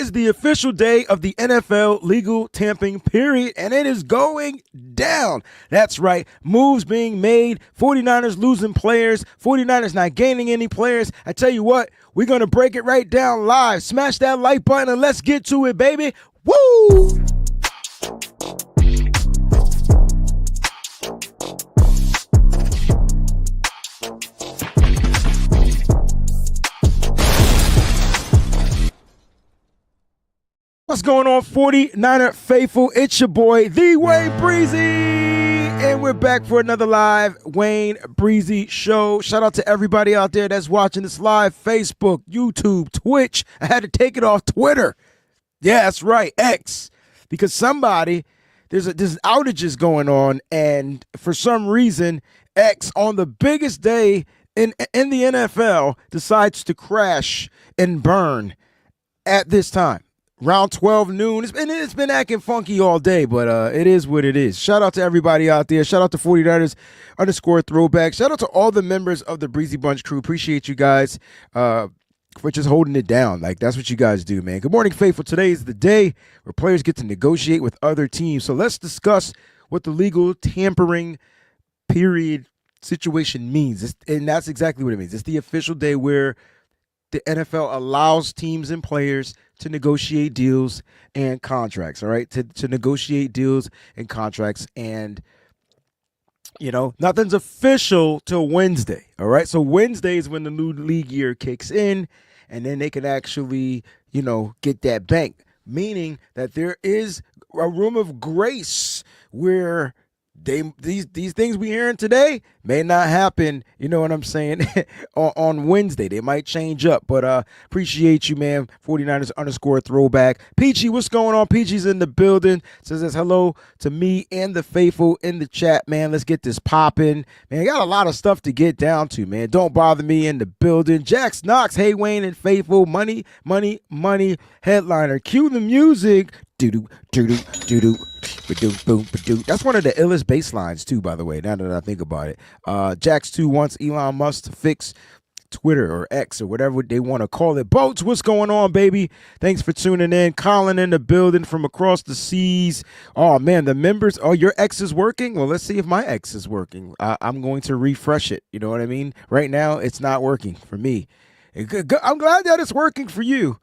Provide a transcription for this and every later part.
is the official day of the NFL legal tampering period, and it is going down. That's right. Moves being made. 49ers losing players. 49ers not gaining any players. I tell you what, we're going to break it right down live. Smash that like button and let's get to it, baby. Woo! What's going on, 49er faithful? It's your boy, the Wayne Breezie, and we're back for another live Wayne Breezie show. Shout out to everybody out there that's watching this live. Facebook, YouTube, Twitch. I had to take it off Twitter. Yeah, that's right, X. Because there's outages going on, and for some reason, X on the biggest day in the NFL decides to crash and burn at this time. Around 12 noon. It's been acting funky all day, but it is what it is. Shout out to everybody out there. Shout out to 49ers _ throwback. Shout out to all the members of the Breezy Bunch crew. Appreciate you guys for just holding it down. Like, that's what you guys do, man. Good morning, faithful. Today is the day where players get to negotiate with other teams. So let's discuss what the legal tampering period situation means. And that's exactly what it means. It's the official day where the NFL allows teams and players to negotiate deals and contracts, all right? To negotiate deals and contracts. And, you know, nothing's official till Wednesday, all right? So Wednesday is when the new league year kicks in, and then they can actually, you know, get that bank, meaning that there is a room of grace where these things we hearing today may not happen, you know what I'm saying, on Wednesday. They might change up, but appreciate you, man. 49ers _ throwback. Peachy, what's going on? Peachy's in the building. Says hello to me and the faithful in the chat, man. Let's get this popping. Man, I got a lot of stuff to get down to, man. Don't bother me in the building. Jax Knox, hey, Wayne and faithful. Money, money, money. Headliner. Cue the music. Doo-doo, doo-doo, doo-doo. Boom, ba-doo. That's one of the illest bass lines, too, by the way, now that I think about it. Jax2 wants Elon Musk to fix Twitter or X or whatever they want to call it. Boats, what's going on, baby? Thanks for tuning in. Colin in the building from across the seas. Oh, man, the members. Oh, your X is working? Well, let's see if my X is working. I'm going to refresh it. You know what I mean? Right now, it's not working for me. I'm glad that it's working for you.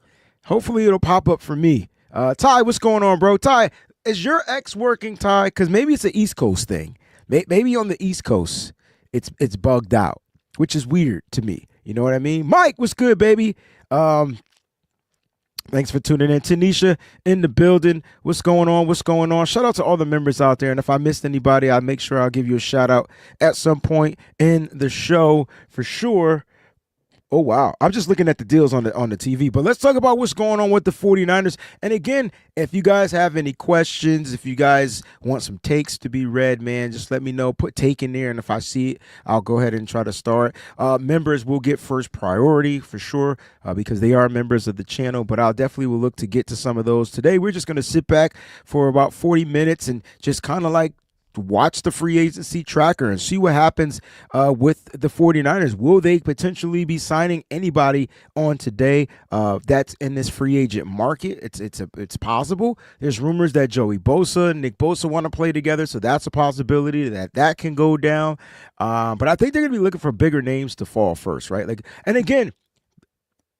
Hopefully, it'll pop up for me. Ty, what's going on, bro? Ty, is your X working, Ty? Because maybe it's an East Coast thing. Maybe on the East Coast, it's bugged out, which is weird to me. You know what I mean? Mike, what's good, baby? Thanks for tuning in. Tanisha in the building. What's going on? What's going on? Shout out to all the members out there. And if I missed anybody, I'll make sure I'll give you a shout out at some point in the show for sure. Oh, wow. I'm just looking at the deals on the TV. But let's talk about what's going on with the 49ers. And again, if you guys have any questions, if you guys want some takes to be read, man, just let me know. Put take in there. And if I see it, I'll go ahead and try to start. Members will get first priority for sure because they are members of the channel. But I'll definitely will look to get to some of those. Today, we're just going to sit back for about 40 minutes and just kind of like watch the free agency tracker and see what happens with the 49ers. Will they potentially be signing anybody on today that's in this free agent market? It's possible. There's rumors that Joey Bosa and Nick Bosa want to play together, so that's a possibility that can go down. But I think they're going to be looking for bigger names to fall first, right? Like, and again,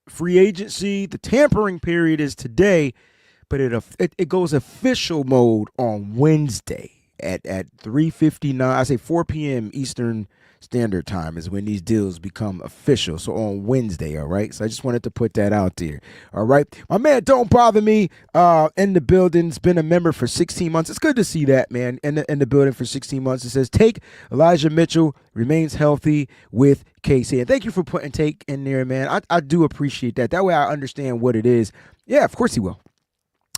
free agency, the tampering period is today, but it goes official mode on Wednesday. At 3:59, I say 4 p.m. Eastern Standard Time is when these deals become official. So on Wednesday, all right? So I just wanted to put that out there, all right? My man, Don't Bother Me in the building. Has been a member for 16 months. It's good to see that, man, in the building for 16 months. It says, take Elijah Mitchell, remains healthy with KC. And thank you for putting take in there, man. I do appreciate that. That way I understand what it is. Yeah, of course he will.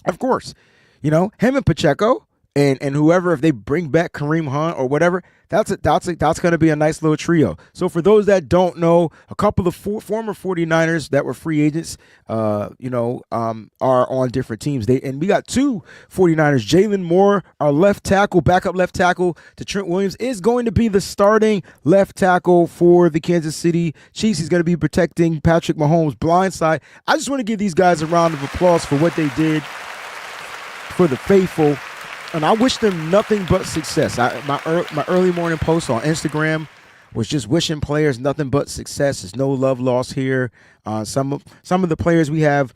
Of course. You know, him and Pacheco, and whoever, if they bring back Kareem Hunt or whatever, that's going to be a nice little trio. So for those that don't know, a couple of former 49ers that were free agents, are on different teams. And we got two 49ers. Jalen Moore, our left tackle, backup left tackle to Trent Williams, is going to be the starting left tackle for the Kansas City Chiefs. He's going to be protecting Patrick Mahomes' blind side. I just want to give these guys a round of applause for what they did for the faithful. And I wish them nothing but success. My early morning post on Instagram was just wishing players nothing but success. There's no love lost here. Some of the players we have,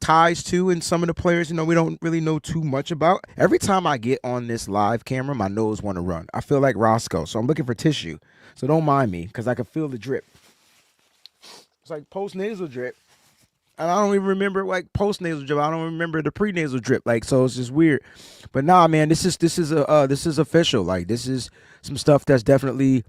ties to, and some of the players, we don't really know too much about. Every time I get on this live camera, my nose want to run. I feel like Roscoe, so I'm looking for tissue. So don't mind me, because I can feel the drip. It's like post-nasal drip. And I don't even remember like post-nasal drip. I don't remember the pre-nasal drip. Like, so it's just weird. But nah, man, this is official. Like, this is some stuff that's definitely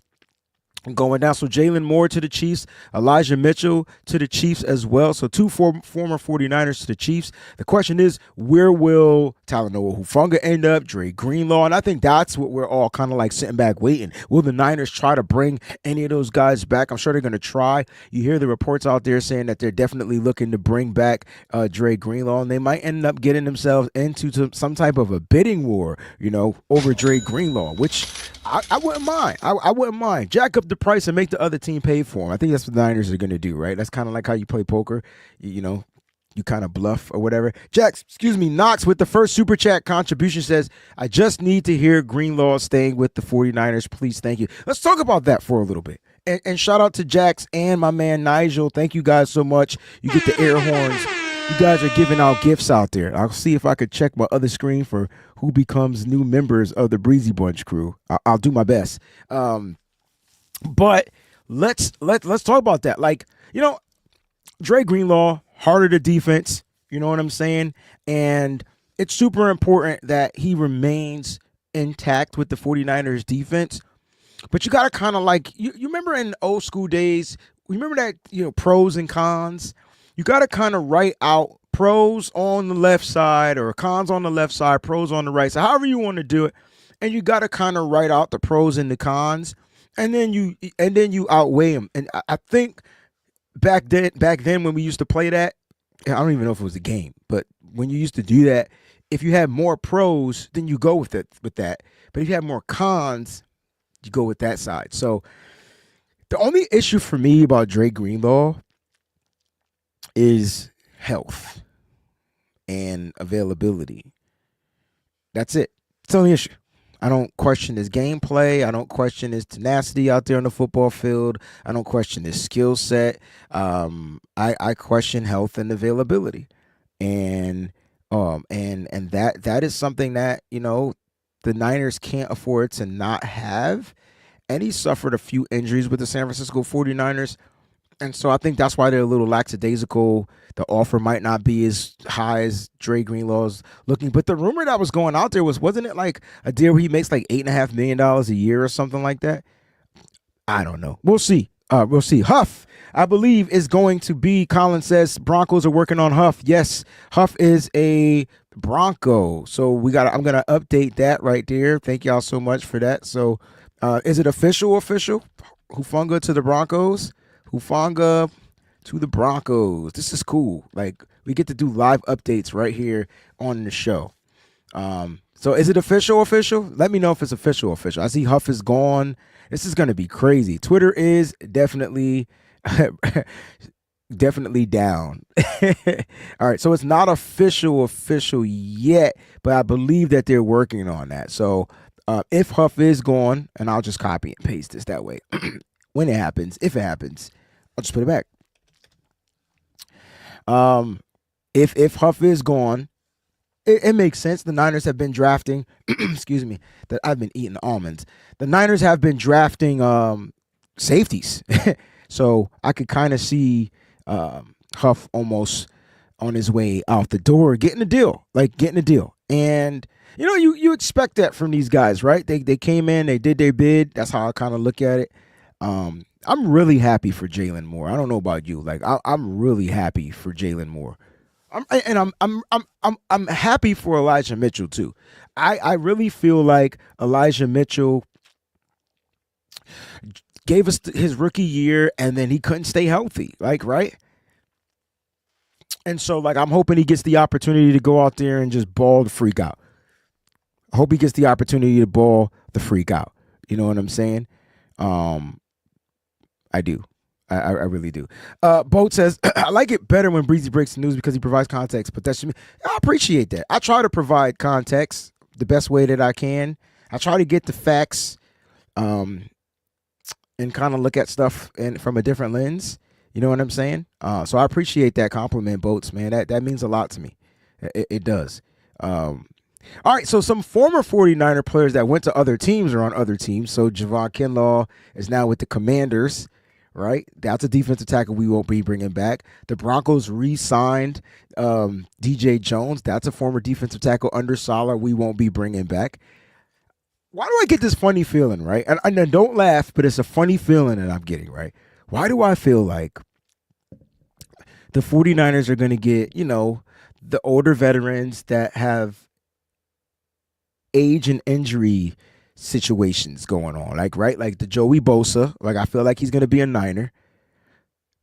going down. So Jalen Moore to the Chiefs, Elijah Mitchell to the Chiefs as well. So two former 49ers to the Chiefs. The question is, where will Talanoa Hufanga end up? Dre Greenlaw. And I think that's what we're all kind of like sitting back waiting. Will the Niners try to bring any of those guys back? I'm sure they're going to try. You hear the reports out there saying that they're definitely looking to bring back Dre Greenlaw, and they might end up getting themselves into some type of a bidding war, over Dre Greenlaw, which I wouldn't mind. I wouldn't mind. Jack up the price and make the other team pay for him. I think that's what the Niners are going to do, right? That's kind of like how you play poker. You kind of bluff or whatever. Knox with the first super chat contribution says, I just need to hear Greenlaw staying with the 49ers. Please, thank you. Let's talk about that for a little bit. And shout out to Jax and my man Nigel. Thank you guys so much. You get the air horns. You guys are giving out gifts out there. I'll see if I could check my other screen for who becomes new members of the Breezy Bunch crew. I'll do my best. But let's talk about that. Like, Dre Greenlaw, heart of the defense, you know what I'm saying? And it's super important that he remains intact with the 49ers defense. But you got to kind of like, you remember in old school days, remember that, pros and cons? You got to kind of write out pros on the left side or cons on the left side, pros on the right side, however you want to do it. And you got to kind of write out the pros and the cons, and then you outweigh them. And I think back then when we used to play that, I don't even know if it was a game, but when you used to do that, if you had more pros, then you go with that. But if you have more cons, you go with that side. So the only issue for me about Dre Greenlaw is health and availability. That's it. It's the only issue. I don't question his gameplay. I don't question his tenacity out there on the football field. I don't question his skill set. I question health and availability, and that is something that the Niners can't afford to not have. And he suffered a few injuries with the San Francisco 49ers. And so I think that's why they're a little lackadaisical. The offer might not be as high as Dre Greenlaw's looking. But the rumor that was going out there wasn't it like a deal where he makes like $8.5 million a year or something like that? I don't know. We'll see. We'll see. Huff, I believe, is going to be, Colin says, Broncos are working on Huff. Yes, Huff is a Bronco. So I'm going to update that right there. Thank y'all so much for that. So is it official? Hufanga to the Broncos? Hufanga to the Broncos. This is cool. Like, we get to do live updates right here on the show. So is it official? Let me know if it's official. I see Huff is gone. This is going to be crazy. Twitter is definitely down. All right. So it's not official yet, but I believe that they're working on that. So if Huff is gone, and I'll just copy and paste this that way. When it happens, if it happens, I'll just put it back. If Huff is gone, it makes sense. The Niners have been drafting. Excuse me, that I've been eating almonds. The Niners have been drafting safeties, so I could kind of see Huff almost on his way out the door, getting a deal. And you expect that from these guys, right? They came in, they did their bid. That's how I kind of look at it. I'm really happy for Jalen Moore. I don't know about you. Like, I'm really happy for Jalen Moore. I'm happy for Elijah Mitchell too. I really feel like Elijah Mitchell gave us his rookie year and then he couldn't stay healthy, like, right? And so, like, I'm hoping he gets the opportunity to go out there and just ball the freak out. I hope he gets the opportunity to ball the freak out. You know what I'm saying? Um, I do. I really do. Boat says, I like it better when Breezy breaks the news because he provides context, but that's just me. I appreciate that. I try to provide context the best way that I can. I try to get the facts and kind of look at stuff from a different lens. You know what I'm saying? So I appreciate that compliment, Boats, man. That means a lot to me. It does. All right, so some former 49er players that went to other teams are on other teams. So Javon Kinlaw is now with the Commanders, right? That's a defensive tackle we won't be bringing back. The Broncos re-signed DJ Jones. That's a former defensive tackle under Saleh we won't be bringing back. Why do I get this funny feeling, right? And don't laugh, but it's a funny feeling that I'm getting, right? Why do I feel like the 49ers are going to get, the older veterans that have age and injury situations going on, like, right? Like the Joey Bosa, like I feel like he's going to be a Niner,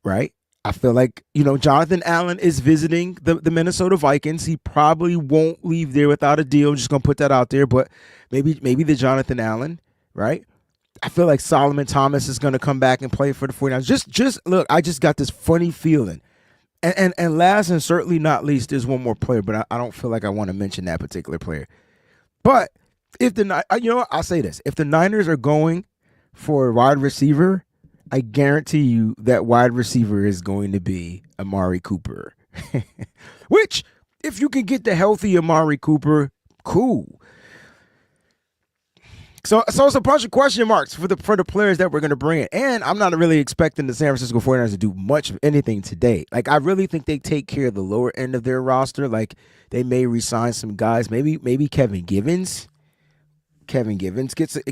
right? I feel like, Jonathan Allen is visiting the Minnesota Vikings. He probably won't leave there without a deal. I'm just going to put that out there, but maybe the Jonathan Allen, right? I feel like Solomon Thomas is going to come back and play for the 49ers. Just look, I just got this funny feeling. And last and certainly not least, there's one more player, but I don't feel like I want to mention that particular player. But if I'll say this. If the Niners are going for a wide receiver, I guarantee you that wide receiver is going to be Amari Cooper. Which, if you can get the healthy Amari Cooper, cool. So it's a bunch of question marks for the players that we're going to bring in. And I'm not really expecting the San Francisco 49ers to do much of anything today. Like, I really think they take care of the lower end of their roster. Like, they may re-sign some guys. Maybe Kevin Givens. Kevin Givens gets a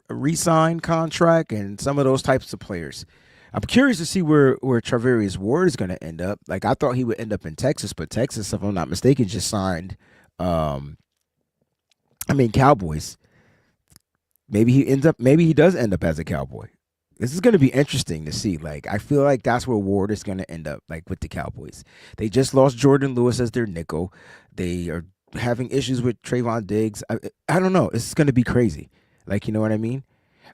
re-sign contract and some of those types of players. I'm curious to see where Travarius Ward is going to end up. Like, I thought he would end up in Texas, but Texas, if I'm not mistaken, just signed Cowboys. Maybe he does end up as a Cowboy. This is going to be interesting to see. Like, I feel like that's where Ward is going to end up, like, with the Cowboys. They just lost Jordan Lewis as their nickel. They are having issues with Trayvon Diggs. I don't know. It's going to be crazy. Like, you know what I mean?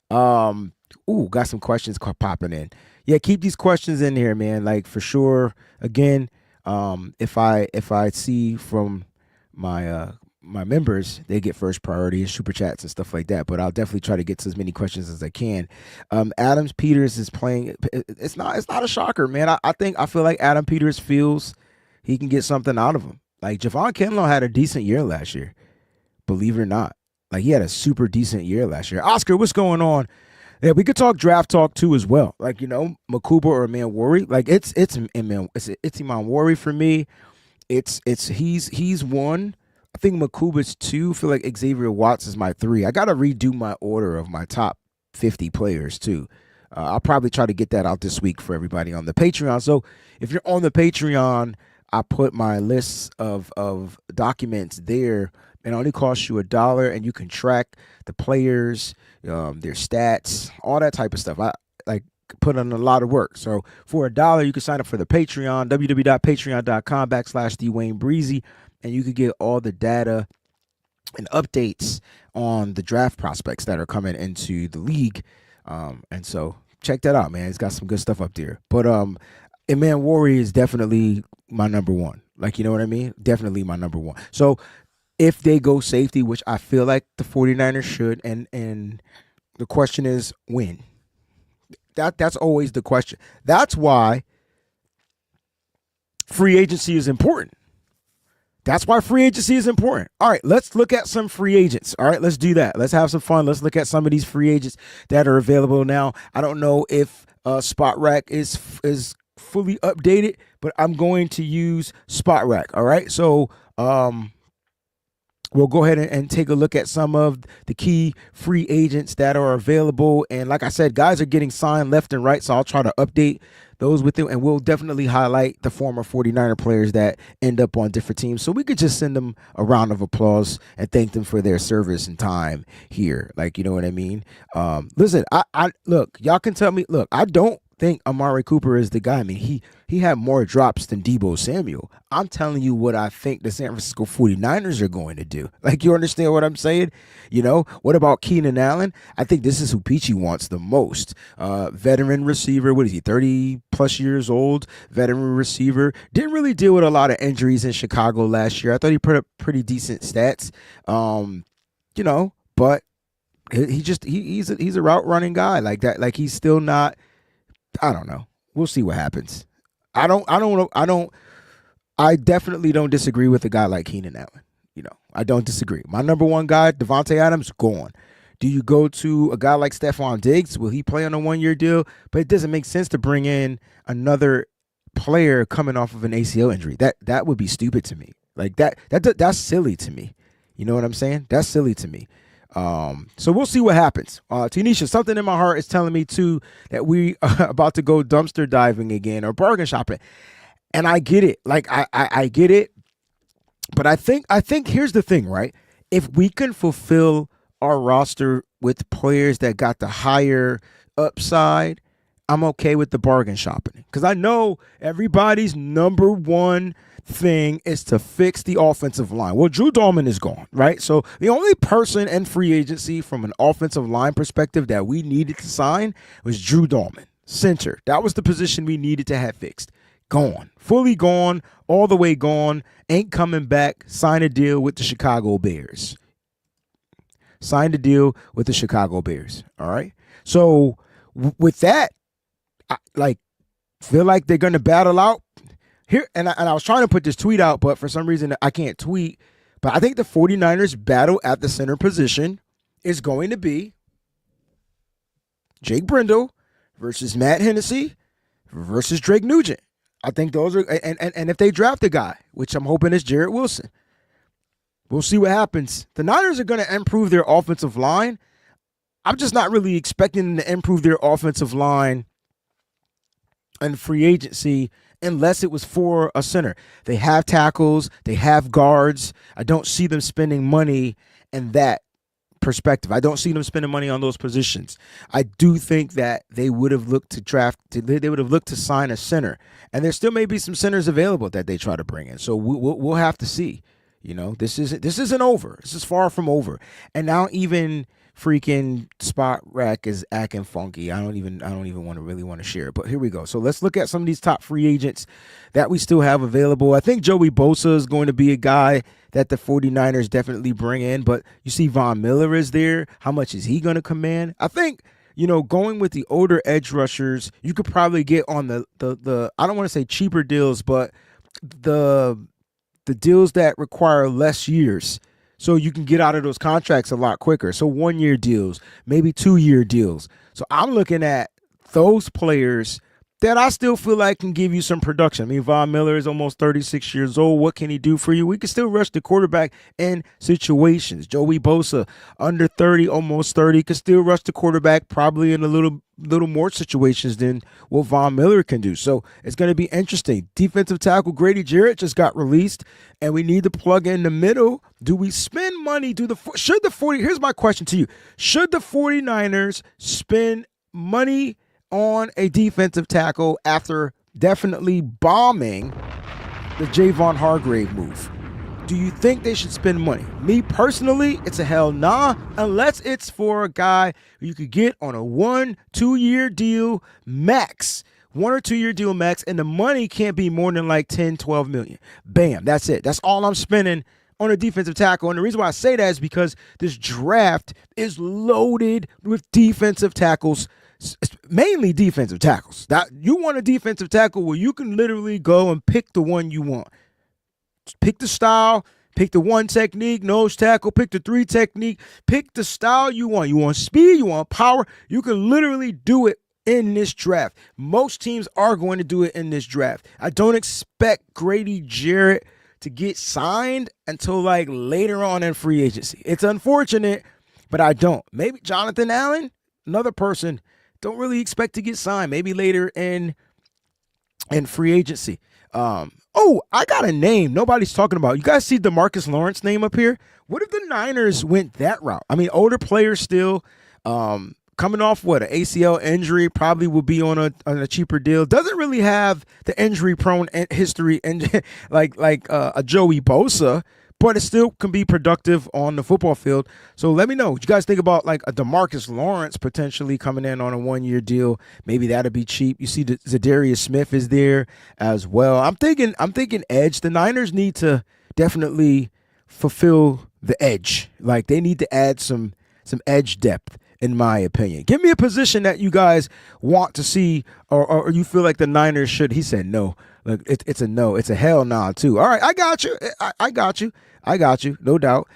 Got some questions popping in. Yeah, keep these questions in here, man. Like, for sure. Again, if I see from my members, they get first priority and super chats and stuff like that. But I'll definitely try to get to as many questions as I can. Adams Peters is playing. It's not a shocker, man. I feel like Adam Peters feels he can get something out of him. Like, Javon Kinlaw had a decent year last year, believe it or not. Like, he had a super decent year last year. Oscar, what's going on? Yeah, we could talk draft talk too as well. Like, Makuba or Manwari. Like, it's Manwari for me. He's one. I think Makuba's 2. I feel like Xavier Watts is my 3. I got to redo my order of my top 50 players too. I'll probably try to get that out this week for everybody on the Patreon. So if you're on the Patreon, I put my lists of documents there. It only costs you $1, and you can track the players, their stats, all that type of stuff. I put in a lot of work. So for $1, you can sign up for the Patreon, www.patreon.com/DWayneBreezy. And you could get all the data and updates on the draft prospects that are coming into the league. And so check that out, man. It's got some good stuff up there. But Manwari is definitely my number 1. Like, you know what I mean? Definitely my number 1. So if they go safety, which I feel like the 49ers should, and the question is when. That's always the question. That's why free agency is important. That's why free agency is important. All right, let's look at some free agents. All right, let's do that. Let's have some fun. Let's look at some of these free agents that are available now. I don't know if Spot Rack is fully updated, but I'm going to use Spot Rack. All right, so we'll go ahead and take a look at some of the key free agents that are available. And like I said, guys are getting signed left and right, so I'll try to update those with you, and we'll definitely highlight the former 49er players that end up on different teams, so we could just send them a round of applause and thank them for their service and time here. Like, you know what I mean? Listen, I look, y'all can tell me, look, I don't think Amari Cooper is the guy. I mean, he had more drops than Deebo Samuel. I'm telling you what I think the San Francisco 49ers are going to do. Like, you understand what I'm saying? You know, what about Keenan Allen? I think this is who Peachy wants the most. Veteran receiver, what is he, 30 plus years old? Veteran receiver. Didn't really deal with a lot of injuries in Chicago last year. I thought he put up pretty decent stats. You know, but he's a route running guy like that. Like, he's still not, I don't know. We'll see what happens. I definitely don't disagree with a guy like Keenan Allen. You know, I don't disagree. My number one guy, Devontae Adams, gone. Do you go to a guy like Stephon Diggs? Will he play on a 1-year deal? But it doesn't make sense to bring in another player coming off of an ACL injury. That would be stupid to me. Like, that's silly to me. You know what I'm saying? That's silly to me. So we'll see what happens. Tanisha, something in my heart is telling me too that we are about to go dumpster diving again or bargain shopping. And I get it. Like, I get it. But I think here's the thing, right? If we can fulfill our roster with players that got the higher upside, I'm okay with the bargain shopping. Because I know everybody's number one thing is to fix the offensive line. Well, Drew Dalman is gone, right? So the only person in free agency from an offensive line perspective that we needed to sign was Drew Dalman, center. That was the position we needed to have fixed. Gone. Fully gone. All the way gone. Ain't coming back. Sign a deal with the Chicago Bears. Signed a deal with the Chicago Bears. All right? So with that, I feel like they're going to battle out here. And I was trying to put this tweet out, but for some reason I can't tweet. But I think the 49ers battle at the center position is going to be Jake Brendel versus Matt Hennessy versus Drake Nugent. I think those are, and if they draft a guy, which I'm hoping is Jarrett Wilson, we'll see what happens. The Niners are going to improve their offensive line. I'm just not really expecting them to improve their offensive line in free agency unless it was for a center. They have tackles. They have guards. I don't see them spending money in that perspective. I don't see them spending money on those positions. I do think that they would have looked to draft, they would have looked to sign a center. And there still may be some centers available that they try to bring in. So we'll have to see. You know, this isn't over. This is far from over. And now even freaking Spot Rack is acting funky. I don't even really want to share it. But here we go. So let's look at some of these top free agents that we still have available. I think Joey Bosa is going to be a guy that the 49ers definitely bring in. But you see Von Miller is there. How much is he going to command? I think, you know, going with the older edge rushers, you could probably get on the I don't want to say cheaper deals, but the deals that require less years, so you can get out of those contracts a lot quicker. So 1-year deals, maybe 2-year deals. So I'm looking at those players that I still feel like can give you some production. I mean, Von Miller is almost 36 years old. What can he do for you? We can still rush the quarterback in situations. Joey Bosa, under 30, almost 30, can still rush the quarterback probably in a little more situations than what Von Miller can do. So it's going to be interesting. Defensive tackle Grady Jarrett just got released, and we need to plug in the middle. Do we spend money? Here's my question to you. Should the 49ers spend money on a defensive tackle after definitely bombing the Javon Hargrave move? Do you think they should spend money? Me personally, it's a hell nah, unless it's for a guy who you could get on a 1-2-year deal max. 1 or 2 year deal max, and the money can't be more than like 10, 12 million. Bam, that's it. That's all I'm spending on a defensive tackle. And the reason why I say that is because this draft is loaded with defensive tackles, mainly defensive tackles. That you want a defensive tackle where you can literally go and pick the one you want. Pick the style, pick the 1 technique, nose tackle, pick the 3 technique, pick the style you want. You want speed, you want power. You can literally do it in this draft. Most teams are going to do it in this draft. I don't expect Grady Jarrett to get signed until like later on in free agency. It's unfortunate, but I don't. Maybe Jonathan Allen, another person, don't really expect to get signed. Maybe later in free agency. Oh, I got a name nobody's talking about. You guys see DeMarcus Lawrence name up here? What if the Niners went that route? I mean, older player still, coming off what, an ACL injury, probably will be on a cheaper deal. Doesn't really have the injury prone history and like a Joey Bosa, but it still can be productive on the football field. So let me know what you guys think about like a DeMarcus Lawrence potentially coming in on a 1-year deal. Maybe that'd be cheap. You see Zadarius Smith is there as well. I'm thinking edge. The Niners need to definitely fulfill the edge. Like they need to add some edge depth, in my opinion. Give me a position that you guys want to see or you feel like the Niners should. He said no. Look, it's a no. It's a hell nah, too. All right, I got you. I got you. I got you. No doubt.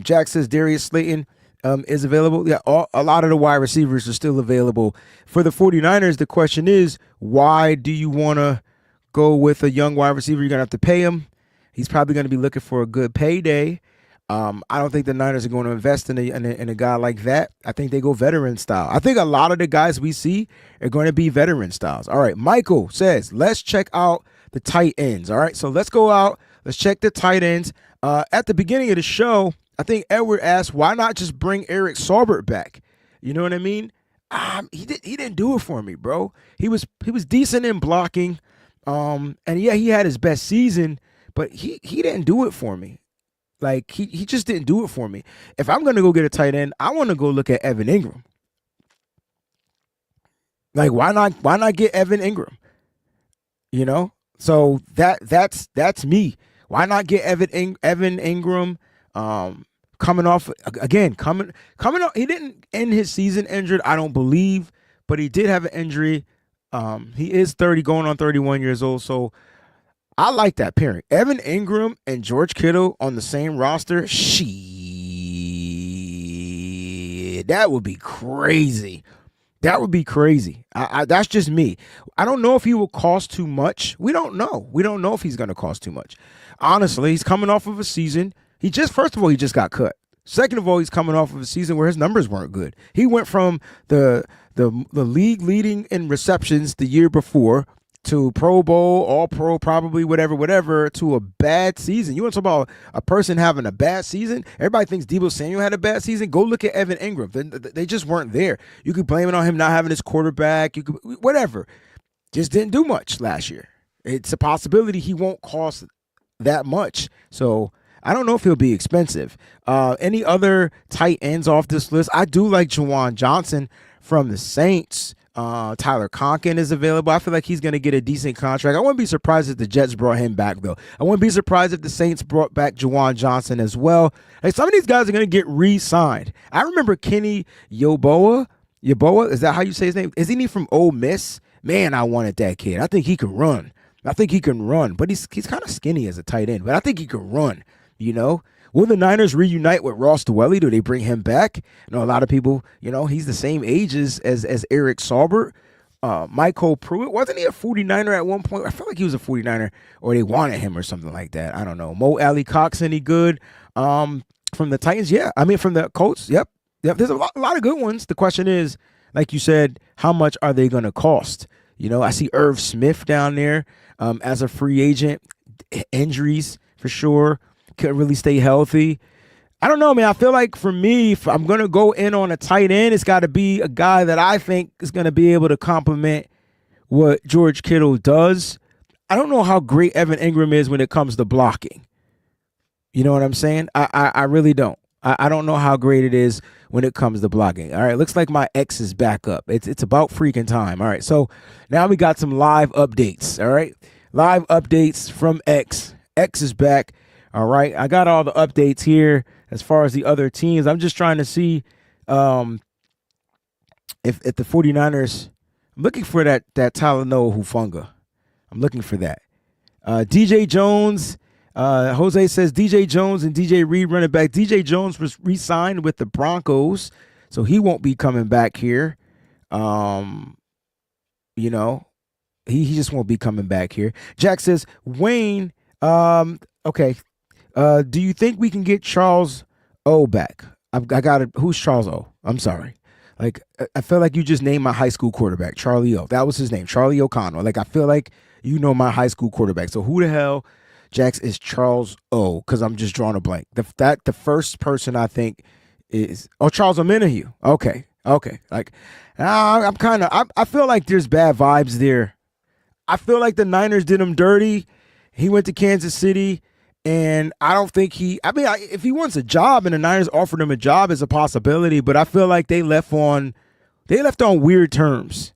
Jack says Darius Slayton is available. Yeah, a lot of the wide receivers are still available. For the 49ers, the question is, why do you want to go with a young wide receiver? You're going to have to pay him. He's probably going to be looking for a good payday. I don't think the Niners are going to invest in a guy like that. I think they go veteran style. I think a lot of the guys we see are going to be veteran styles. All right, Michael says, let's check out the tight ends. All right, so let's go out. Let's check the tight ends. At the beginning of the show, I think Edward asked, why not just bring Eric Saubert back? You know what I mean? He didn't do it for me, bro. He was decent in blocking. And yeah, he had his best season, but he didn't do it for me. Like, he just didn't do it for me. If I'm going to go get a tight end, I want to go look at Evan Ingram. Like, why not get Evan Ingram? You know? So that's me. Why not get Evan Ingram coming off, again, coming off. He didn't end his season injured, I don't believe, but he did have an injury. He is 30, going on 31 years old, so I like that pairing. Evan Ingram and George Kittle on the same roster. That would be crazy. That would be crazy. That's just me. I don't know if he will cost too much. We don't know. We don't know if he's going to cost too much. Honestly, he's coming off of a season. First of all, he just got cut. Second of all, he's coming off of a season where his numbers weren't good. He went from the league leading in receptions the year before to Pro Bowl, All-Pro, probably whatever, to a bad season. You want to talk about a person having a bad season? Everybody thinks Deebo Samuel had a bad season. Go look at Evan Ingram. They just weren't there. You could blame it on him not having his quarterback. You could whatever. Just didn't do much last year. It's a possibility he won't cost that much. So I don't know if he'll be expensive. Any other tight ends off this list? I do like Juwan Johnson from the Saints. Tyler Conklin is available. I feel like he's going to get a decent contract. I wouldn't be surprised if the Jets brought him back, though. I wouldn't be surprised if the Saints brought back Juwan Johnson as well. Like, some of these guys are going to get re-signed. I remember Kenny Yeboah. Yeboah, is that how you say his name? Isn't he from Ole Miss? Man, I wanted that kid. I think he can run. But he's kind of skinny as a tight end. But I think he can run, you know? Will the Niners reunite with Ross Dwelly? Do they bring him back? I know a lot of people, he's the same age as Eric Saubert. Michael Pruitt, wasn't he a 49er at one point? I feel like he was a 49er, or they wanted him or something like that. I don't know. Mo Alley Cox, any good? From the Titans? Yeah. I mean, from the Colts? Yep. There's a lot of good ones. The question is, like you said, how much are they going to cost? I see Irv Smith down there as a free agent. Injuries, for sure. Couldn't really stay healthy. I don't know, man. I feel like for me, if I'm going to go in on a tight end, it's got to be a guy that I think is going to be able to complement what George Kittle does. I don't know how great Evan Ingram is when it comes to blocking. You know what I'm saying? I really don't. I don't know how great it is when it comes to blocking. All right, looks like my X is back up. It's about freaking time. All right, so now we got some live updates. All right, live updates from X. X is back. All right, I got all the updates here as far as the other teams. I'm just trying to see if the 49ers, I'm looking for that Talanoa Hufanga. I'm looking for that. DJ Jones, Jose says DJ Jones and DJ Reed running back. DJ Jones was re-signed with the Broncos, so he won't be coming back here. He just won't be coming back here. Jack says Wayne, Okay. Do you think we can get Charles O back? I got it. Who's Charles O? I'm sorry. Like, I feel like you just named my high school quarterback, Charlie O. That was his name, Charlie O'Connell. Like, I feel like you know my high school quarterback. So who the hell, Jax, is Charles O? Because I'm just drawing a blank. The first person I think is Charles O'Menahue. Okay. Like, I feel like there's bad vibes there. I feel like the Niners did him dirty. He went to Kansas City. And I don't think if he wants a job and the Niners offered him a job, it's a possibility. But I feel like they left on weird terms.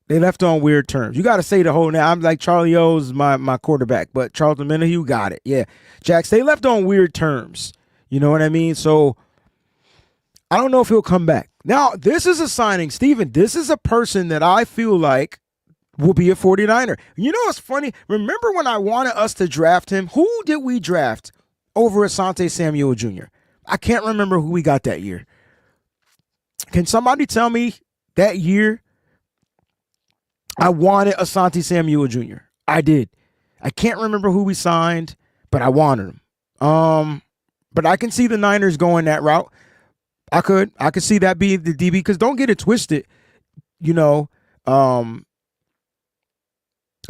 They left on weird terms. You got to say the whole name. I'm like, Charlie O's my quarterback, but Charles Omenihu got it. Yeah. Jax, they left on weird terms. You know what I mean? So I don't know if he'll come back. Now, this is a signing, Steven. This is a person that I feel like will be a 49er. You know what's funny? Remember when I wanted us to draft him? Who did we draft over Asante Samuel Jr.? I can't remember who we got that year. Can somebody tell me that year I wanted Asante Samuel Jr.? I did. I can't remember who we signed, but I wanted him. But I can see the Niners going that route. I could see that being the DB, because don't get it twisted,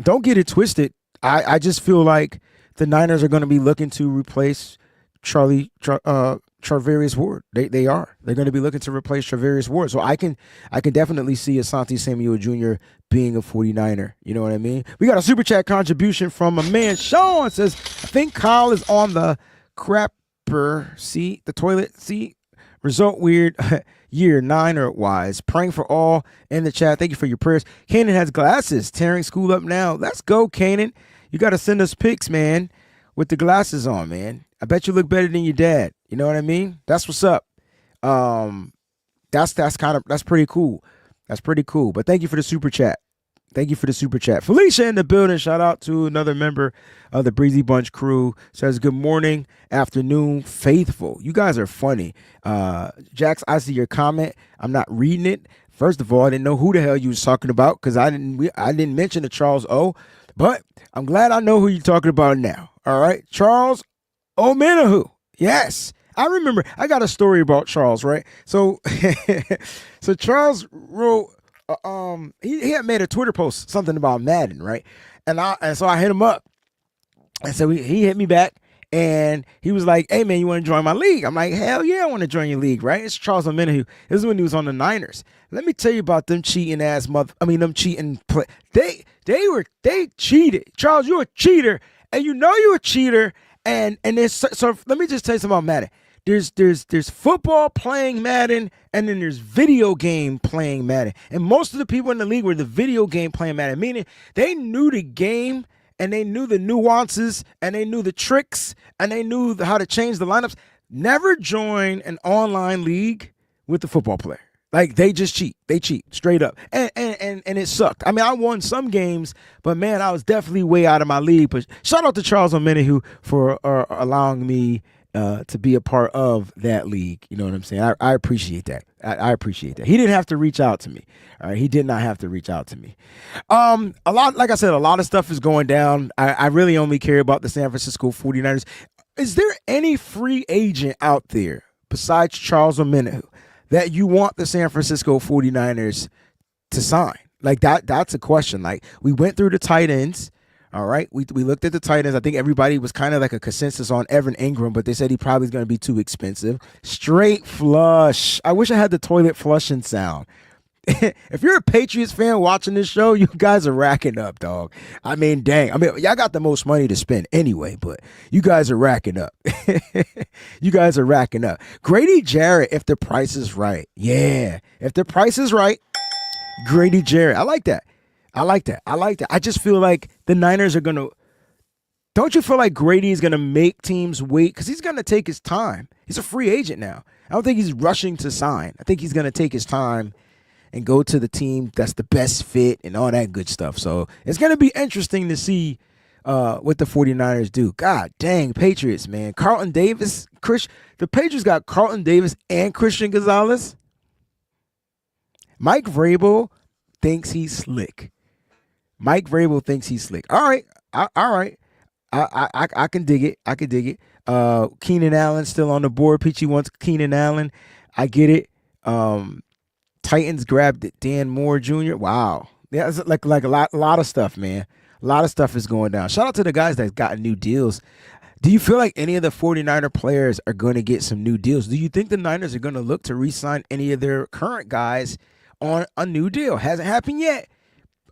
don't get it twisted. I just feel like the Niners are going to be looking to replace Charvarius Ward. They are. They're going to be looking to replace Charvarius Ward. So I can definitely see Asante Samuel Jr. being a 49er. You know what I mean? We got a super chat contribution from a man. Sean says, I think Kyle is on the crapper seat, the toilet seat. Result weird. Year Niner wise. Praying for all in the chat. Thank you for your prayers. Kanan has glasses. Tearing school up now. Let's go, Kanan. You got to send us pics, man, with the glasses on, man. I bet you look better than your dad. You know what I mean? That's what's up. That's pretty cool. That's pretty cool. But thank you for the super chat. Felicia in the building. Shout out to another member of the Breezy Bunch crew. Says, good morning, afternoon, faithful. You guys are funny. Jax, I see your comment. I'm not reading it. First of all, I didn't know who the hell you was talking about, because I didn't mention the Charles O. But I'm glad I know who you're talking about now. All right. Charles Omenihu. Yes. I remember. I got a story about Charles, right? So Charles wrote, he had made a Twitter post, something about Madden, right? And so I hit him up, and so he hit me back, and he was like, hey man, you want to join my league? I'm like, hell yeah, I want to join your league, right? It's Charles Omenihu. This is when he was on the Niners. Let me tell you about them cheating ass them cheating play. They cheated. Charles, you're a cheater, and you know you're a cheater, and there's so let me just tell you something about Madden. There's football playing Madden, and then there's video game playing Madden. And most of the people in the league were the video game playing Madden, meaning they knew the game, and they knew the nuances, and they knew the tricks, and they knew how to change the lineups. Never join an online league with the football player. Like, they just cheat. They cheat straight up. And it sucked. I mean, I won some games, but man, I was definitely way out of my league. But shout out to Charles Omenihu for allowing me to be a part of that league. You know what I'm saying? I appreciate that. I appreciate that. He didn't have to reach out to me. All right. He did not have to reach out to me. Like I said, a lot of stuff is going down. I really only care about the San Francisco 49ers. Is there any free agent out there besides Charles Omenihu that you want the San Francisco 49ers to sign? Like, that's a question. Like, we went through the tight ends. All right. We looked at the tight ends. I think everybody was kind of like a consensus on Evan Ingram, but they said he probably is going to be too expensive. Straight flush. I wish I had the toilet flushing sound. If you're a Patriots fan watching this show, you guys are racking up, dog. I mean, dang. I mean, y'all got the most money to spend anyway, but you guys are racking up. You guys are racking up. Grady Jarrett, if the price is right. Yeah. If the price is right, Grady Jarrett. I like that. I just feel like the Niners are going to. Don't you feel like Grady is going to make teams wait? Because he's going to take his time. He's a free agent now. I don't think he's rushing to sign. I think he's going to take his time and go to the team that's the best fit and all that good stuff. So it's going to be interesting to see what the 49ers do. God dang, Patriots, man. Carlton Davis, the Patriots got Carlton Davis and Christian Gonzalez. Mike Vrabel thinks he's slick. All right. I can dig it. I can dig it. Keenan Allen still on the board. Peachy wants Keenan Allen. I get it. Titans grabbed it. Dan Moore Jr. Wow. Yeah, it's like a lot of stuff, man. A lot of stuff is going down. Shout out to the guys that got new deals. Do you feel like any of the 49er players are going to get some new deals? Do you think the Niners are going to look to re-sign any of their current guys on a new deal? Hasn't happened yet.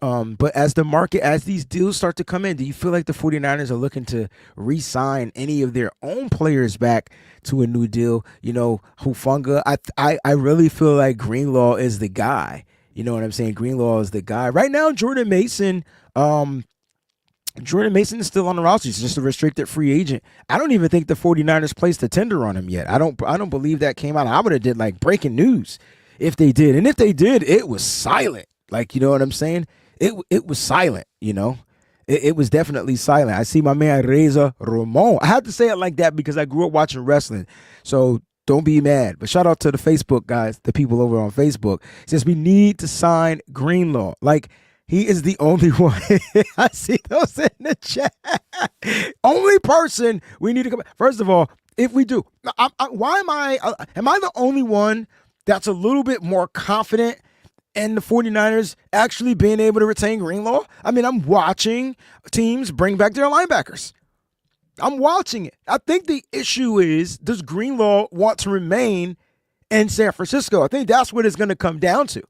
But as these deals start to come in, do you feel like the 49ers are looking to re-sign any of their own players back to a new deal? You know, Hufanga, I really feel like Greenlaw is the guy. You know what I'm saying? Greenlaw is the guy. Right now, Jordan Mason is still on the roster. He's just a restricted free agent. I don't even think the 49ers placed a tender on him yet. I don't believe that came out. I would have did like breaking news if they did. And if they did, it was silent. Like, you know what I'm saying? It was silent, you know. It was definitely silent. I see my man Reza Ramon. I had to say it like that because I grew up watching wrestling. So don't be mad. But shout out to the Facebook guys, the people over on Facebook. It says we need to sign Greenlaw. Like, he is the only one. I see those in the chat. Only person we need to come. First of all, if we do, am I the only one that's a little bit more confident and the 49ers actually being able to retain Greenlaw? I mean, I'm watching teams bring back their linebackers. I'm watching it. I think the issue is, does Greenlaw want to remain in San Francisco? I think that's what it's going to come down to.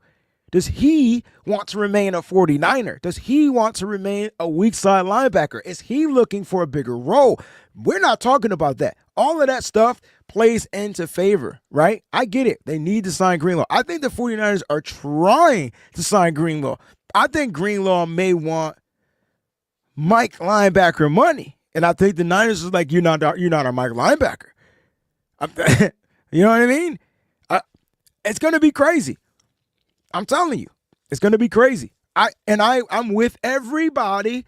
Does he want to remain a 49er? Does he want to remain a weak side linebacker? Is he looking for a bigger role? We're not talking about that. All of that stuff plays into favor, right? I get it. They need to sign Greenlaw. I think the 49ers are trying to sign Greenlaw. I think Greenlaw may want Mike linebacker money. And I think the Niners is like, you're not our Mike linebacker. You know what I mean? It's going to be crazy. I'm telling you, it's going to be crazy. I'm with everybody.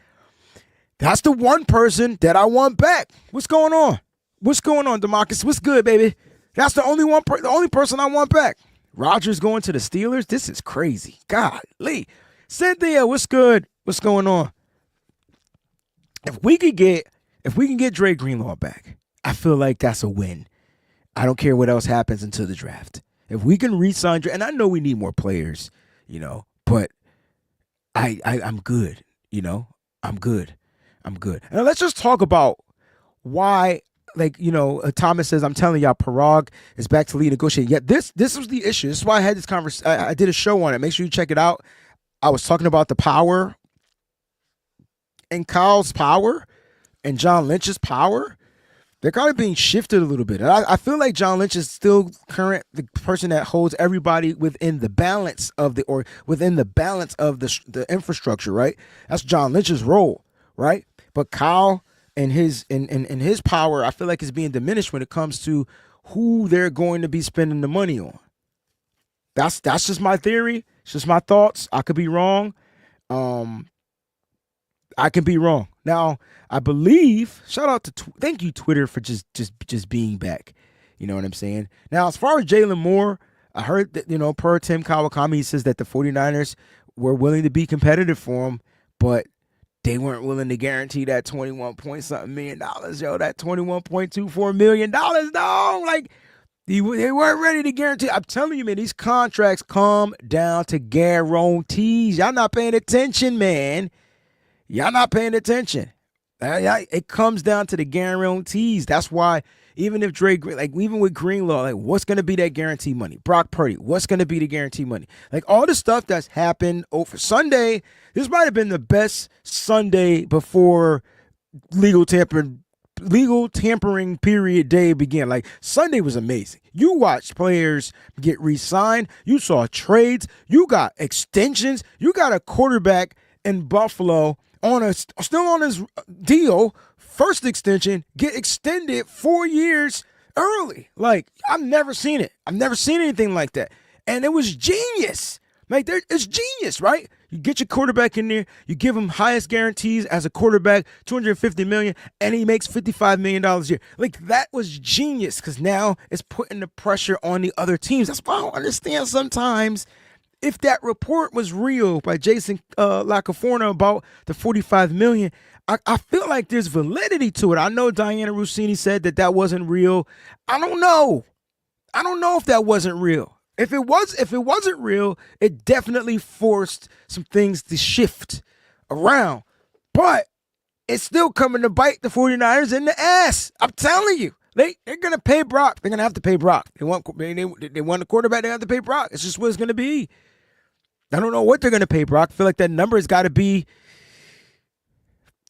That's the one person that I want back. What's going on? What's going on, DeMarcus? What's good, baby? That's the only person I want back. Rodgers going to the Steelers? This is crazy. Golly. Cynthia, what's good? What's going on? If we can get Dre Greenlaw back, I feel like that's a win. I don't care what else happens until the draft. If we can re-sign Dre, and I know we need more players, you know, but I'm good, you know. I'm good. And let's just talk about why, like, you know, Thomas says, I'm telling y'all, Parag is back to lead negotiating. Yeah, this was the issue. This is why I had this conversation. I did a show on it. Make sure you check it out. I was talking about the power and Kyle's power and John Lynch's power. They're kind of being shifted a little bit. And I feel like John Lynch is still the person that holds everybody within the balance of the infrastructure, right? That's John Lynch's role, right? But Kyle and his power, I feel like, is being diminished when it comes to who they're going to be spending the money on. That's just my theory. It's just my thoughts. I could be wrong. I can be wrong. Now, I believe, shout out to, thank you, Twitter, for just being back. You know what I'm saying? Now, as far as Jalen Moore, I heard that, you know, per Tim Kawakami, he says that the 49ers were willing to be competitive for him, but they weren't willing to guarantee that 21 point something million dollars, yo, that $21.24 million, dog. Like, they weren't ready to guarantee. I'm telling you, man, these contracts come down to guarantees. Y'all not paying attention, man. Y'all not paying attention. It comes down to the guarantees. That's why even if even with Greenlaw, like, what's going to be that guarantee money? Brock Purdy, what's going to be the guarantee money? Like, all the stuff that's happened over Sunday, this might have been the best Sunday before legal tampering period day began. Like, Sunday was amazing. You watched players get re-signed. You saw trades. You got extensions. You got a quarterback in Buffalo still on his deal, first extension, get extended 4 years early. Like, I've never seen it. I've never seen anything like that. And it was genius. Like, it's genius, right? You get your quarterback in there, you give him highest guarantees as a quarterback, $250 million, and he makes $55 million a year. Like, that was genius, because now it's putting the pressure on the other teams. That's why I don't understand sometimes if that report was real by Jason Lacaforna about the $45 million. I feel like there's validity to it. I know Diana Rossini said that wasn't real. I don't know. I don't know if that wasn't real. If it wasn't real, it definitely forced some things to shift around. But it's still coming to bite the 49ers in the ass. I'm telling you. They're going to pay Brock. They're going to have to pay Brock. They want the quarterback. They have to pay Brock. It's just what it's going to be. I don't know what they're going to pay Brock. I feel like that number has got to be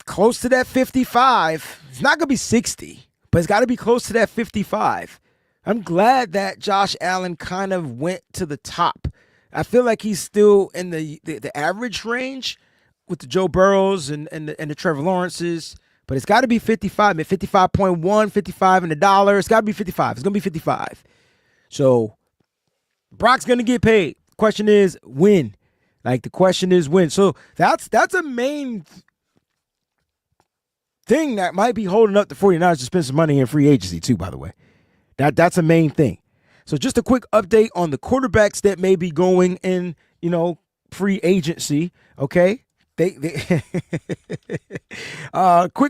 close to that 55. It's not going to be 60, but it's got to be close to that 55. I'm glad that Josh Allen kind of went to the top. I feel like he's still in the average range with the Joe Burrows and the Trevor Lawrences, but it's got to be 55, man. 55.1, 55 in the dollar. It's got to be 55. It's going to be 55. So Brock's going to get paid. Question is when. Like, the question is when. So that's a main thing that might be holding up the 49ers to spend some money in free agency too, by the way. That's a main thing. So just a quick update on the quarterbacks that may be going in, free agency, okay? Quick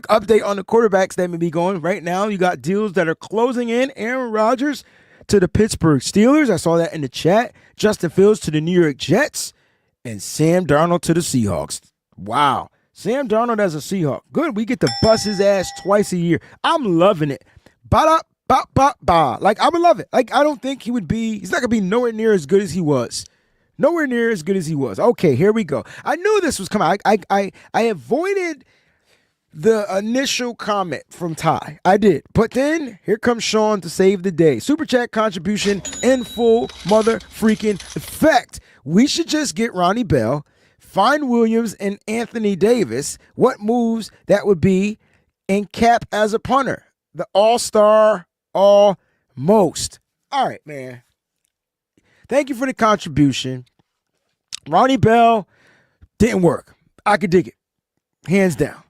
update on the quarterbacks that may be going right now. You got deals that are closing in. Aaron Rodgers to the Pittsburgh Steelers. I saw that in the chat. Justin Fields to the New York Jets. And Sam Darnold to the Seahawks. Wow. Sam Darnold as a Seahawk. Good. We get to bust his ass twice a year. I'm loving it. Ba-da-ba-ba-ba. Like, I would love it. Like, I don't think he's not going to be nowhere near as good as he was. Nowhere near as good as he was. Okay, here we go. I knew this was coming. I avoided the initial comment from Ty. I did. But then, here comes Sean to save the day. Super Chat contribution in full mother freaking effect. We should just get Ronnie Bell, find Williams and Anthony Davis. What moves that would be, and Cap as a punter. The all-star almost. All right, man. Thank you for the contribution. Ronnie Bell didn't work. I could dig it. Hands down.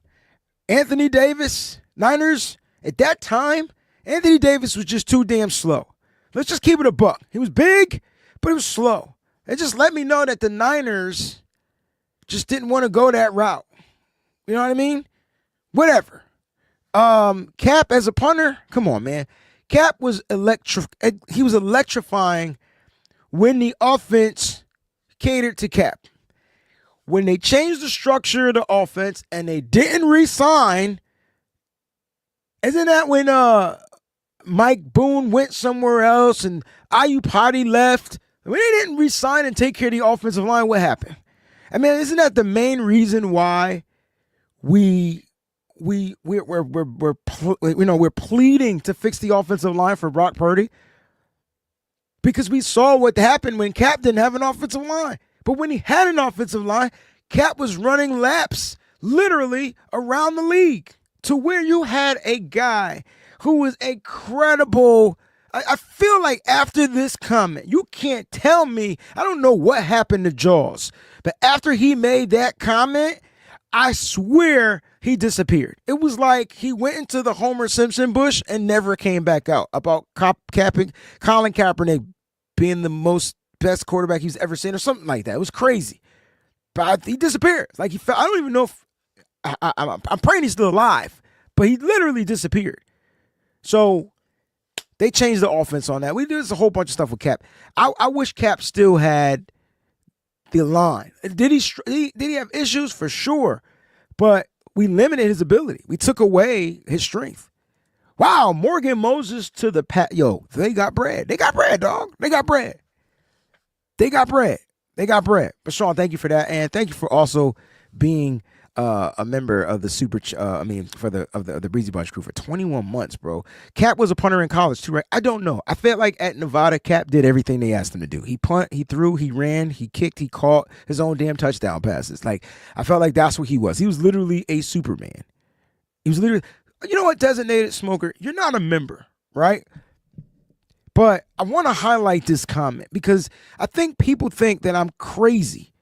Anthony Davis, Niners, at that time, Anthony Davis was just too damn slow. Let's just keep it a buck. He was big, but he was slow. It just let me know that the Niners just didn't want to go that route. You know what I mean? Whatever. Cap as a punter, come on, man. Cap was he was electrifying when the offense catered to Cap. When they changed the structure of the offense and they didn't re-sign, isn't that when Mike Boone went somewhere else and Ayupati left? When they didn't re-sign and take care of the offensive line, what happened? I mean, isn't that the main reason why we're pleading to fix the offensive line for Brock Purdy? Because we saw what happened when Cap didn't have an offensive line. But when he had an offensive line, Cap was running laps literally around the league to where you had a guy who was a credible. I feel like after this comment, you can't tell me, I don't know what happened to Jaws, but after he made that comment, I swear he disappeared. It was like he went into the Homer Simpson bush and never came back out about Colin Kaepernick being the best quarterback he's ever seen or something like that. It was crazy. But he disappeared. Like I don't even know if, I'm praying he's still alive, but he literally disappeared. So they changed the offense on that. We did a whole bunch of stuff with Cap. I wish Cap still had the line. Did he have issues? For sure. But we limited his ability. We took away his strength. Wow, Morgan Moses to the Yo, they got bread. They got bread, dog. They got bread. They got bread. They got bread. But Sean, thank you for that, and thank you for also being a member of the the Breezy Bunch crew for 21 months, bro. Cap was a punter in college too, right? I don't know. I felt like at Nevada, Cap did everything they asked him to do. He punt, he threw, he ran, he kicked, he caught his own damn touchdown passes. Like, I felt like that's what he was. He was literally a Superman. He was literally, you know what, designated smoker? You're not a member, right? But I want to highlight this comment because I think people think that I'm crazy.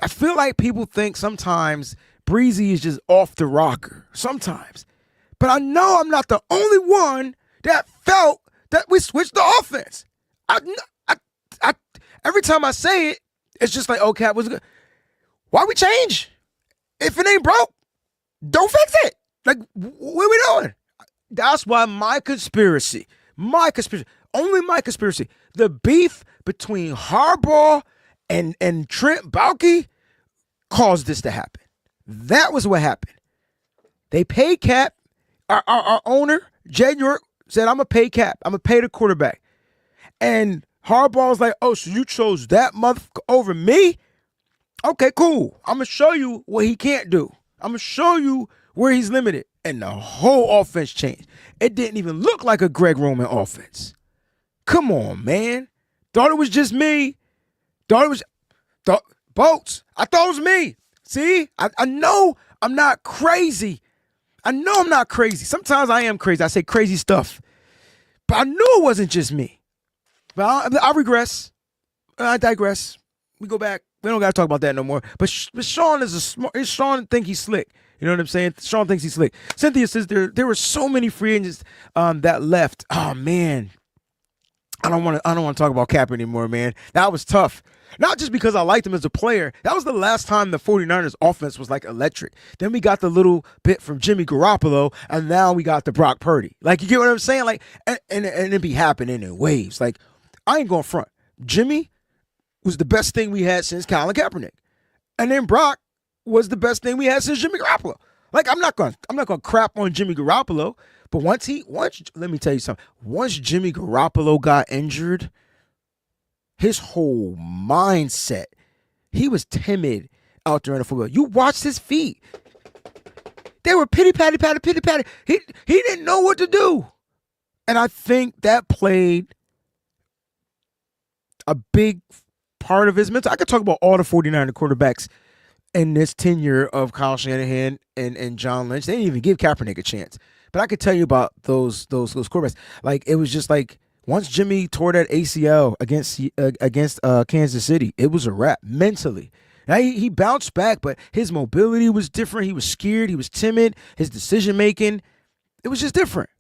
I feel like people think sometimes Breezy is just off the rocker. Sometimes. But I know I'm not the only one that felt that we switched the offense. Every time I say it, it's just like, okay, why we change? If it ain't broke, Don't fix it. Like, what are we doing? That's why my conspiracy, only my conspiracy, the beef between Harbaugh and Trent Baalke caused this to happen. That was what happened. They paid Cap. Our owner, Jed York, said, I'm going to pay Cap. I'm going to pay the quarterback. And Harbaugh was like, oh, so you chose that motherfucker over me? Okay, cool. I'm going to show you what he can't do. I'm going to show you where he's limited. And the whole offense changed. It didn't even look like a Greg Roman offense. Come on, man. Thought it was just me. Boats. I thought it was me. See? I know I'm not crazy. Sometimes I am crazy. I say crazy stuff. But I knew it wasn't just me. But I regress. I digress. We go back. We don't got to talk about that no more. But Sean Sean think he's slick. You know what I'm saying? Sean thinks he's slick. Cynthia says there were so many free agents that left. Oh man. I don't want to talk about Cap anymore, man. That was tough. Not just because I liked him as a player. That was the last time the 49ers offense was like electric. Then we got the little bit from Jimmy Garoppolo, and now we got the Brock Purdy. Like, you get what I'm saying? Like, and it be happening in waves. Like, I ain't going front. Jimmy was the best thing we had since Colin Kaepernick. And then Brock was the best thing we had since Jimmy Garoppolo. Like, I'm not gonna crap on Jimmy Garoppolo, but once let me tell you something. Once Jimmy Garoppolo got injured, his whole mindset, he was timid out there in the football. You watched his feet. They were pitty-patty. He didn't know what to do. And I think that played a big part of his mental. I could talk about all the 49er quarterbacks in this tenure of Kyle Shanahan and John Lynch. They didn't even give Kaepernick a chance. But I could tell you about those quarterbacks. Like, it was just like, once Jimmy tore that ACL against Kansas City, it was a wrap mentally. Now he bounced back, but his mobility was different. He was scared. He was timid. His decision making, it was just different.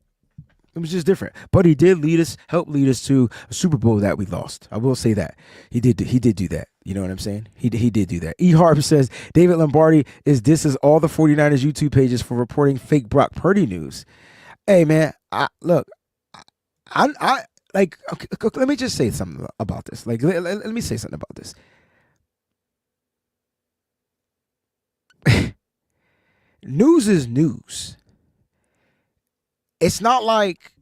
But he did help lead us to a Super Bowl that we lost. I will say that he did do that. You know what I'm saying? He did do that. E. Harp says David Lombardi disses all the 49ers YouTube pages for reporting fake Brock Purdy news. Hey man, I like, okay, let me just say something about this. Like, let me say something about this. News is news. It's not like,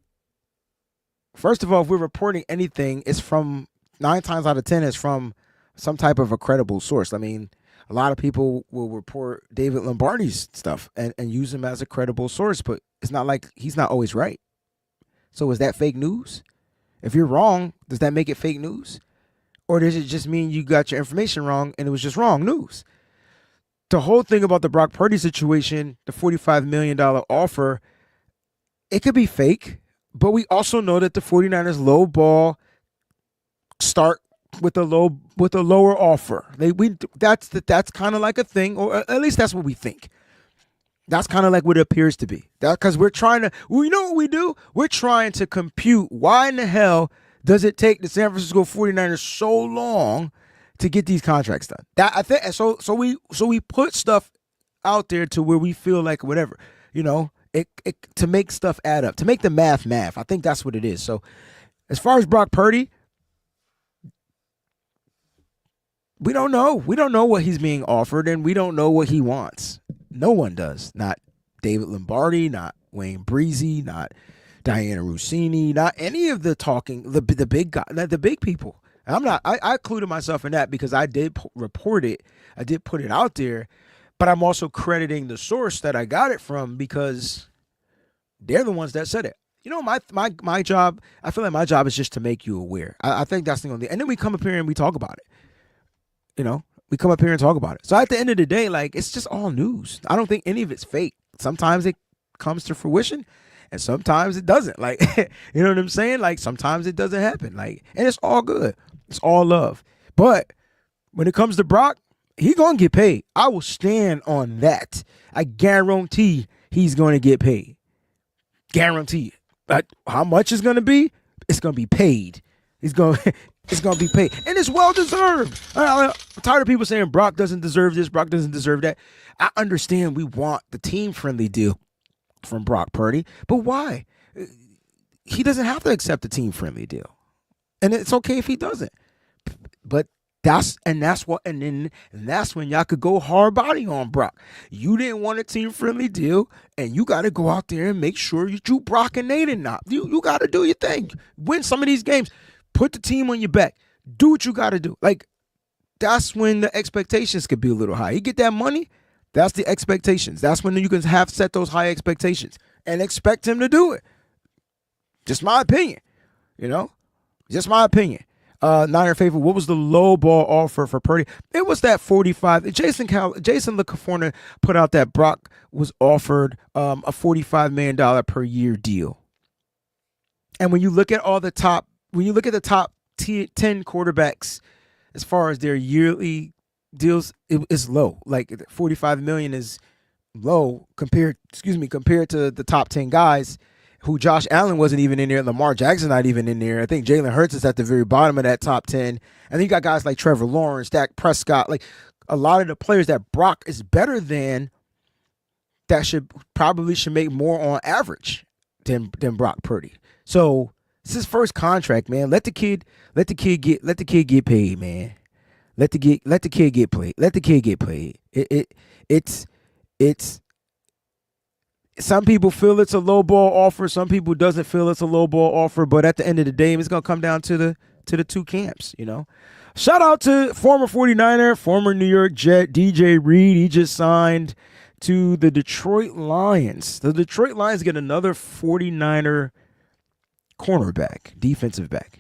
first of all, if we're reporting anything, it's from 9 times out of 10, it's from some type of a credible source. I mean, a lot of people will report David Lombardi's stuff and use him as a credible source, but it's not like he's not always right. So is that fake news? If you're wrong, does that make it fake news? Or does it just mean you got your information wrong and it was just wrong news? The whole thing about the Brock Purdy situation, the $45 million offer, it could be fake, but we also know that the 49ers low ball start with a lower offer. That's kind of like a thing, or at least that's what we think. That's kind of like what it appears to be. Because you know what we do? We're trying to compute why in the hell does it take the San Francisco 49ers so long to get these contracts done? So we put stuff out there to where we feel like whatever, you know, it to make stuff add up, to make the math. I think that's what it is. So as far as Brock Purdy, we don't know. We don't know what he's being offered, and we don't know what he wants. No one does. Not David Lombardi, not Wayne Breezie, not Diana Rossini, not any of the big guy, the big people. I included myself in that because I did report it. I did put it out there, but I'm also crediting the source that I got it from because they're the ones that said it. You know, my job, I feel like my job is just to make you aware. I think that's the only, and then we come up here and we talk about it. You know, we come up here and talk about it. So at the end of the day, like, it's just all news. I don't think any of it's fake. Sometimes it comes to fruition and sometimes it doesn't. Like, you know what I'm saying? Like, sometimes it doesn't happen. Like, and it's all good. It's all love. But when it comes to Brock, he going to get paid. I will stand on that. I guarantee he's going to get paid. Guarantee it. But how much it's going to be? It's going to be paid. It's going to be paid. And it's well deserved. I'm tired of people saying Brock doesn't deserve this, Brock doesn't deserve that. I understand we want the team-friendly deal from Brock Purdy, but why? He doesn't have to accept a team-friendly deal, and it's okay if he doesn't. But that's when y'all could go hard body on Brock. You didn't want a team-friendly deal, and you got to go out there and make sure you Brock and Nathan not. You got to do your thing. Win some of these games. Put the team on your back. Do what you got to do. Like, that's when the expectations could be a little high. You get that money, that's the expectations. That's when you can have set those high expectations and expect him to do it. Just my opinion, Just my opinion. Niner favorite, what was the low ball offer for Purdy? It was that 45. Jason LaCaforna put out that Brock was offered a $45 million per year deal. And when you look at the top 10 quarterbacks, as far as their yearly deals, it's low. Like $45 million is low compared to the top 10 guys, who Josh Allen wasn't even in there. Lamar Jackson not even in there. I think Jalen Hurts is at the very bottom of that top 10. And then you got guys like Trevor Lawrence, Dak Prescott, like a lot of the players that Brock is better than, that should make more on average than Brock Purdy. So it's his first contract, man. Let the kid get paid, man. Let the kid get paid. Let the kid get paid. It's some people feel it's a low ball offer. Some people doesn't feel it's a low ball offer. But at the end of the day, it's gonna come down to the two camps, Shout out to former 49er, former New York Jet, DJ Reed. He just signed to the Detroit Lions. The Detroit Lions get another 49er cornerback, defensive back.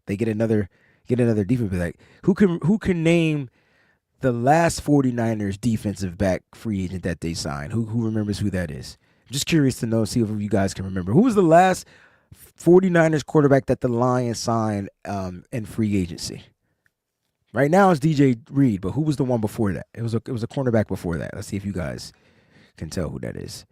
They get another defensive back. Who can name the last 49ers defensive back free agent that they signed? Who remembers who that is? I'm just curious to know, see if you guys can remember. Who was the last 49ers quarterback that the Lions signed in free agency? Right now it's DJ Reed, but who was the one before that? It was a cornerback before that. Let's see if you guys can tell who that is.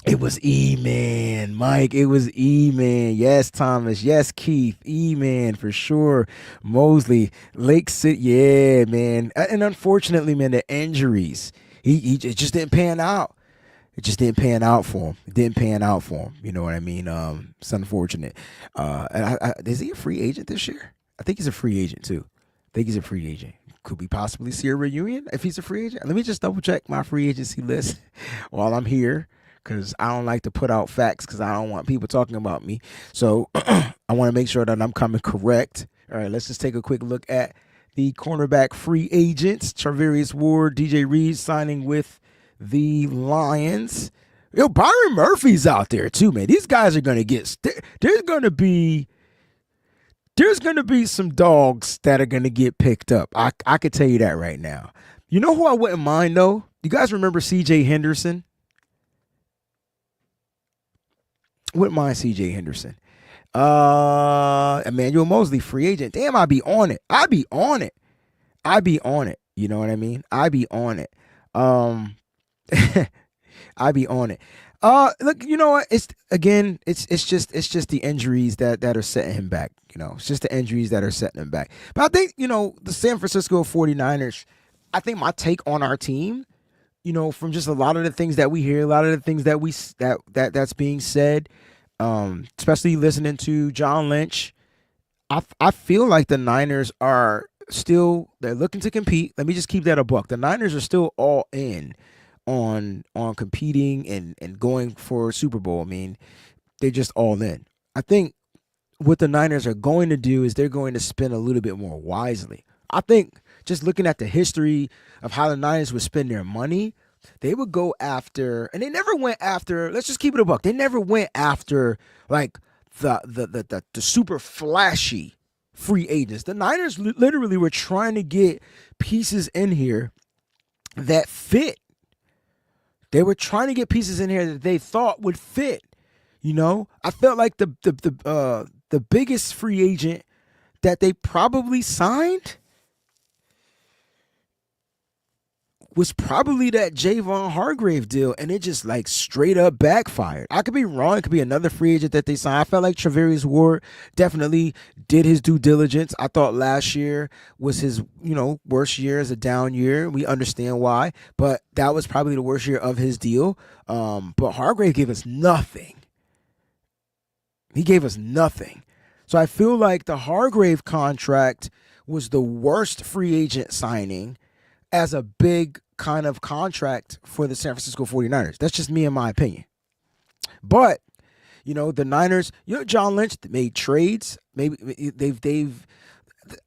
It was E-Man, Mike. It was E-Man. Yes, Thomas. Yes, Keith. E-Man for sure. Mosley, Lake City. Yeah, man. And unfortunately, man, the injuries. It just didn't pan out. It just didn't pan out for him. It didn't pan out for him. You know what I mean? It's unfortunate. Is he a free agent this year? I think he's a free agent too. I think he's a free agent. Could we possibly see a reunion if he's a free agent? Let me just double check my free agency list while I'm here, because I don't like to put out facts because I don't want people talking about me. So I want to make sure that I'm coming correct. All right, let's just take a quick look at the cornerback free agents. Charvarius Ward, DJ Reed signing with the Lions. Byron Murphy's out there too, man. These guys are going to get there's going to be some dogs that are going to get picked up. I could tell you that right now. You know who I wouldn't mind, though? You guys remember C.J. Henderson? Wouldn't mind C.J. Henderson. Emmanuel Mosley, free agent. Damn, I'd be on it. You know what I mean? I'd be on it. Look, you know what? It's just the injuries that are setting him back. It's just the injuries that are setting him back. But I think, the San Francisco 49ers, I think my take on our team, from just a lot of the things that we hear, a lot of the things that's being said, especially listening to John Lynch, I feel like the Niners are still, they're looking to compete. Let me just keep that a buck. The Niners are still all in on competing and going for a Super Bowl. I mean, they're just all in. I think what the Niners are going to do is they're going to spend a little bit more wisely. I think just looking at the history of how the Niners would spend their money, they would go after, and they never went after, let's just keep it a buck. They never went after like the super flashy free agents. The Niners literally were trying to get pieces in here that fit. They were trying to get pieces in here that they thought would fit. I felt like the biggest free agent that they probably signed was probably that Javon Hargrave deal, and it just like straight up backfired. I could be wrong. It could be another free agent that they signed. I felt like Travarius Ward definitely did his due diligence. I thought last year was his, worst year as a down year. We understand why, but that was probably the worst year of his deal. But Hargrave gave us nothing. He gave us nothing. So I feel like the Hargrave contract was the worst free agent signing as a big kind of contract for the San Francisco 49ers. That's just me and my opinion. But, the Niners, John Lynch made trades. Maybe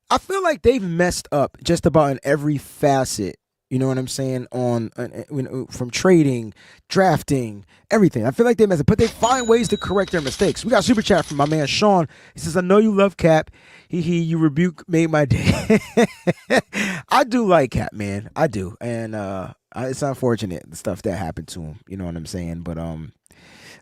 I feel like they've messed up just about in every facet. You know what I'm saying? From trading, drafting, everything. I feel like they mess up, but they find ways to correct their mistakes. We got a super chat from my man Sean. He says, "I know you love Cap. You rebuke made my day." I do like Cap, man. I do, and it's unfortunate the stuff that happened to him. You know what I'm saying? But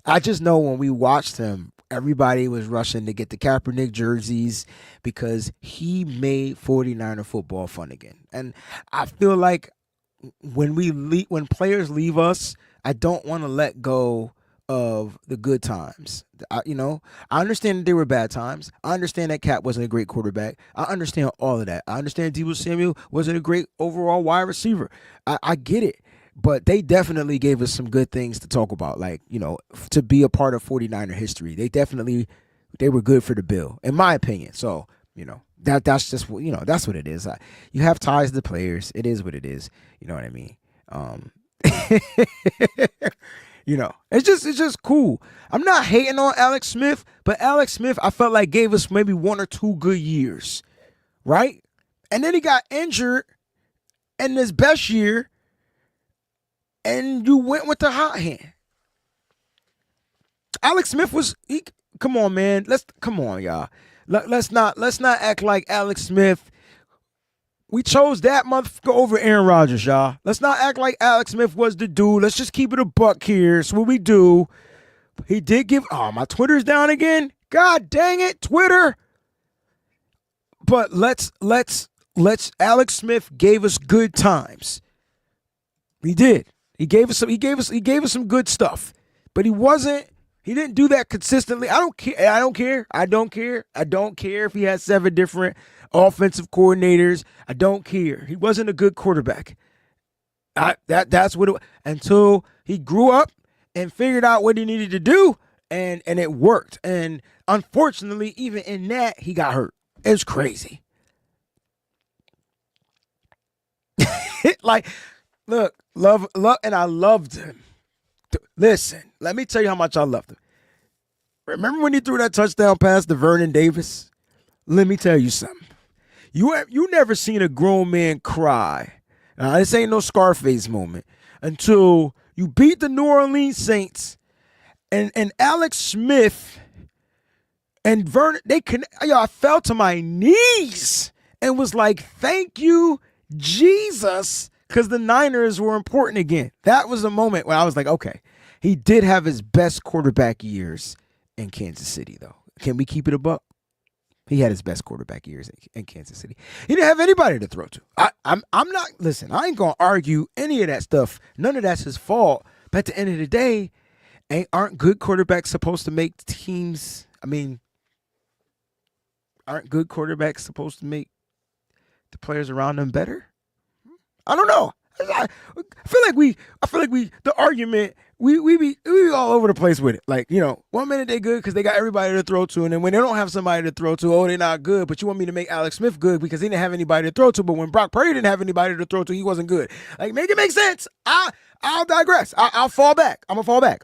I just know when we watched him, everybody was rushing to get the Kaepernick jerseys because he made 49er football fun again. And I feel like when players leave us, I don't want to let go of the good times. I understand that there were bad times. I understand that Cap wasn't a great quarterback. I understand all of that. I understand Deebo Samuel wasn't a great overall wide receiver. I get it. But they definitely gave us some good things to talk about, like, to be a part of 49er history. They were good for the bill, in my opinion. So, that's just, that's what it is. You have ties to the players. It is what it is. You know what I mean? It's just cool. I'm not hating on Alex Smith, but Alex Smith, I felt like gave us maybe 1 or 2 good years, right? And then he got injured in his best year, and you went with the hot hand. Alex Smith come on, man. Come on, y'all. Let's not act like Alex Smith. We chose that motherfucker over Aaron Rodgers, y'all. Let's not act like Alex Smith was the dude. Let's just keep it a buck here. It's what we do. He did give. Oh, my Twitter's down again. God dang it, Twitter. But let's. Alex Smith gave us good times. He did. He gave us some good stuff. But he didn't do that consistently. I don't care if he had 7 different offensive coordinators. I don't care. He wasn't a good quarterback. That's what it was. Until he grew up and figured out what he needed to do, and it worked. And unfortunately, even in that, he got hurt. It's crazy. Like, look, love, and I loved him. Listen, let me tell you how much I loved him. Remember when he threw that touchdown pass to Vernon Davis? Let me tell you something. You never seen a grown man cry. Now, this ain't no Scarface moment until you beat the New Orleans Saints and Alex Smith and Vernon. I fell to my knees and was like, "Thank you, Jesus," because the Niners were important again. That was a moment when I was like, okay, he did have his best quarterback years in Kansas City, though. Can we keep it a buck? He had his best quarterback years in Kansas City. He didn't have anybody to throw to. I'm not, listen, I ain't going to argue any of that stuff. None of that's his fault. But at the end of the day, aren't good quarterbacks supposed to make teams, aren't good quarterbacks supposed to make the players around them better? I don't know. I feel like the argument, we be all over the place with it. Like, 1 minute they good because they got everybody to throw to, and then when they don't have somebody to throw to, oh, they're not good. But you want me to make Alex Smith good because he didn't have anybody to throw to. But when Brock Purdy didn't have anybody to throw to, he wasn't good. Like, make it make sense. I'll digress. I'll fall back. I'm gonna fall back.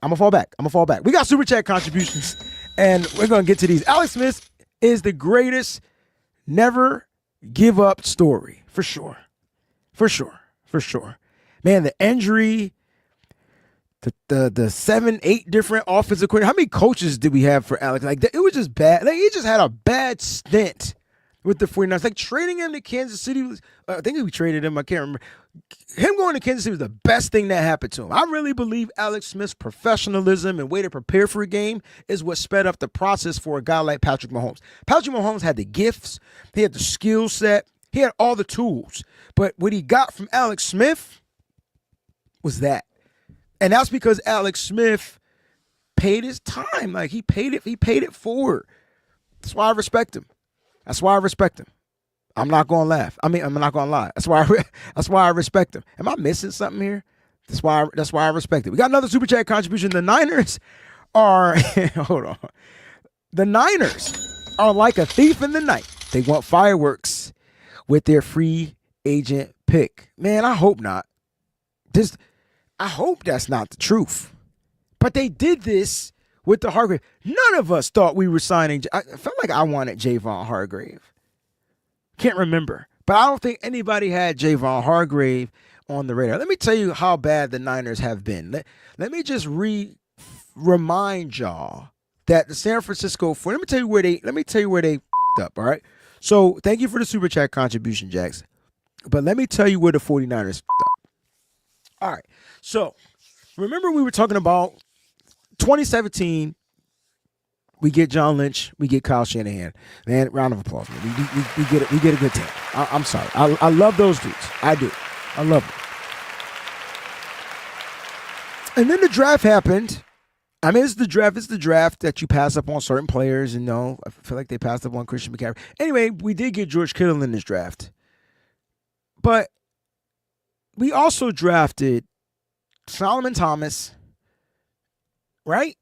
We got super chat contributions, and we're gonna get to these. Alex Smith is the greatest never give up story for sure. Man, the injury, the 7, 8 different offensive coordinators. How many coaches did we have for Alex? Like, it was just bad. Like, he just had a bad stint with the 49ers. Like, trading him to Kansas City was, I think we traded him. I can't remember. Him going to Kansas City was the best thing that happened to him. I really believe Alex Smith's professionalism and way to prepare for a game is what sped up the process for a guy like Patrick Mahomes. Patrick Mahomes had the gifts. He had the skill set. He had all the tools. But what he got from Alex Smith, was that. And that's because Alex Smith paid his time. Like he paid it forward. That's why I respect him. I'm not gonna laugh. I'm not gonna lie. That's why I respect him. Am I missing something here? That's why I respect it. We got another super chat contribution. The Niners are hold on. The Niners are like a thief in the night. They want fireworks with their free agent pick. Man, I hope not. I hope that's not the truth. But they did this with the Hargrave. None of us thought we were signing. I felt like I wanted Javon Hargrave. Can't remember. But I don't think anybody had Javon Hargrave on the radar. Let me tell you how bad the Niners have been. Let me just remind y'all that the San Francisco 49ers, let me tell you where they f***ed up, all right? So thank you for the super chat contribution, Jax. But let me tell you where the 49ers f***ed up. All right. So remember we were talking about 2017, we get John Lynch, we get Kyle Shanahan. Man, round of applause, man. We get a good team. I'm sorry. I love those dudes. I do. I love them. And then the draft happened. I mean, it's the draft that you pass up on certain players, and no, I feel like they passed up on Christian McCaffrey. Anyway, we did get George Kittle in this draft. But we also drafted Solomon Thomas, right?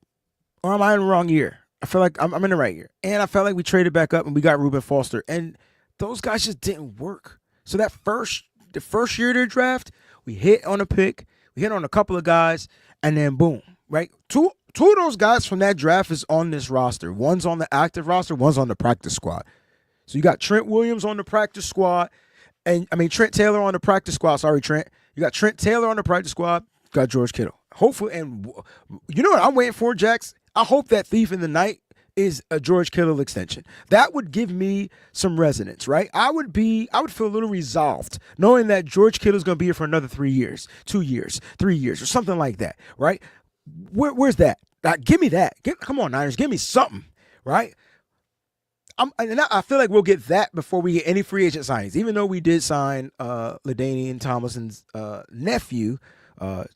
Or am I in the wrong year? I feel like I'm in the right year. And I felt like we traded back up and we got Reuben Foster. And those guys just didn't work. So the first year of their draft, we hit on a pick, we hit on a couple of guys, and then boom, right? Two of those guys from that draft is on this roster. One's on the active roster, one's on the practice squad. So you got Trent Williams on the practice squad, Trent Taylor on the practice squad. Sorry, Trent. You got Trent Taylor on the practice squad, got George Kittle. Hopefully, and you know what I'm waiting for, Jax? I hope that thief in the night is a George Kittle extension. That would give me some resonance, right? I would feel a little resolved knowing that George Kittle is going to be here for another 3 years, 2 years, 3 years, or something like that, right? Where's that? Give me that. Come on, Niners, give me something, right? I feel like we'll get that before we get any free agent signings, even though we did sign LaDainian Tomlinson's nephew,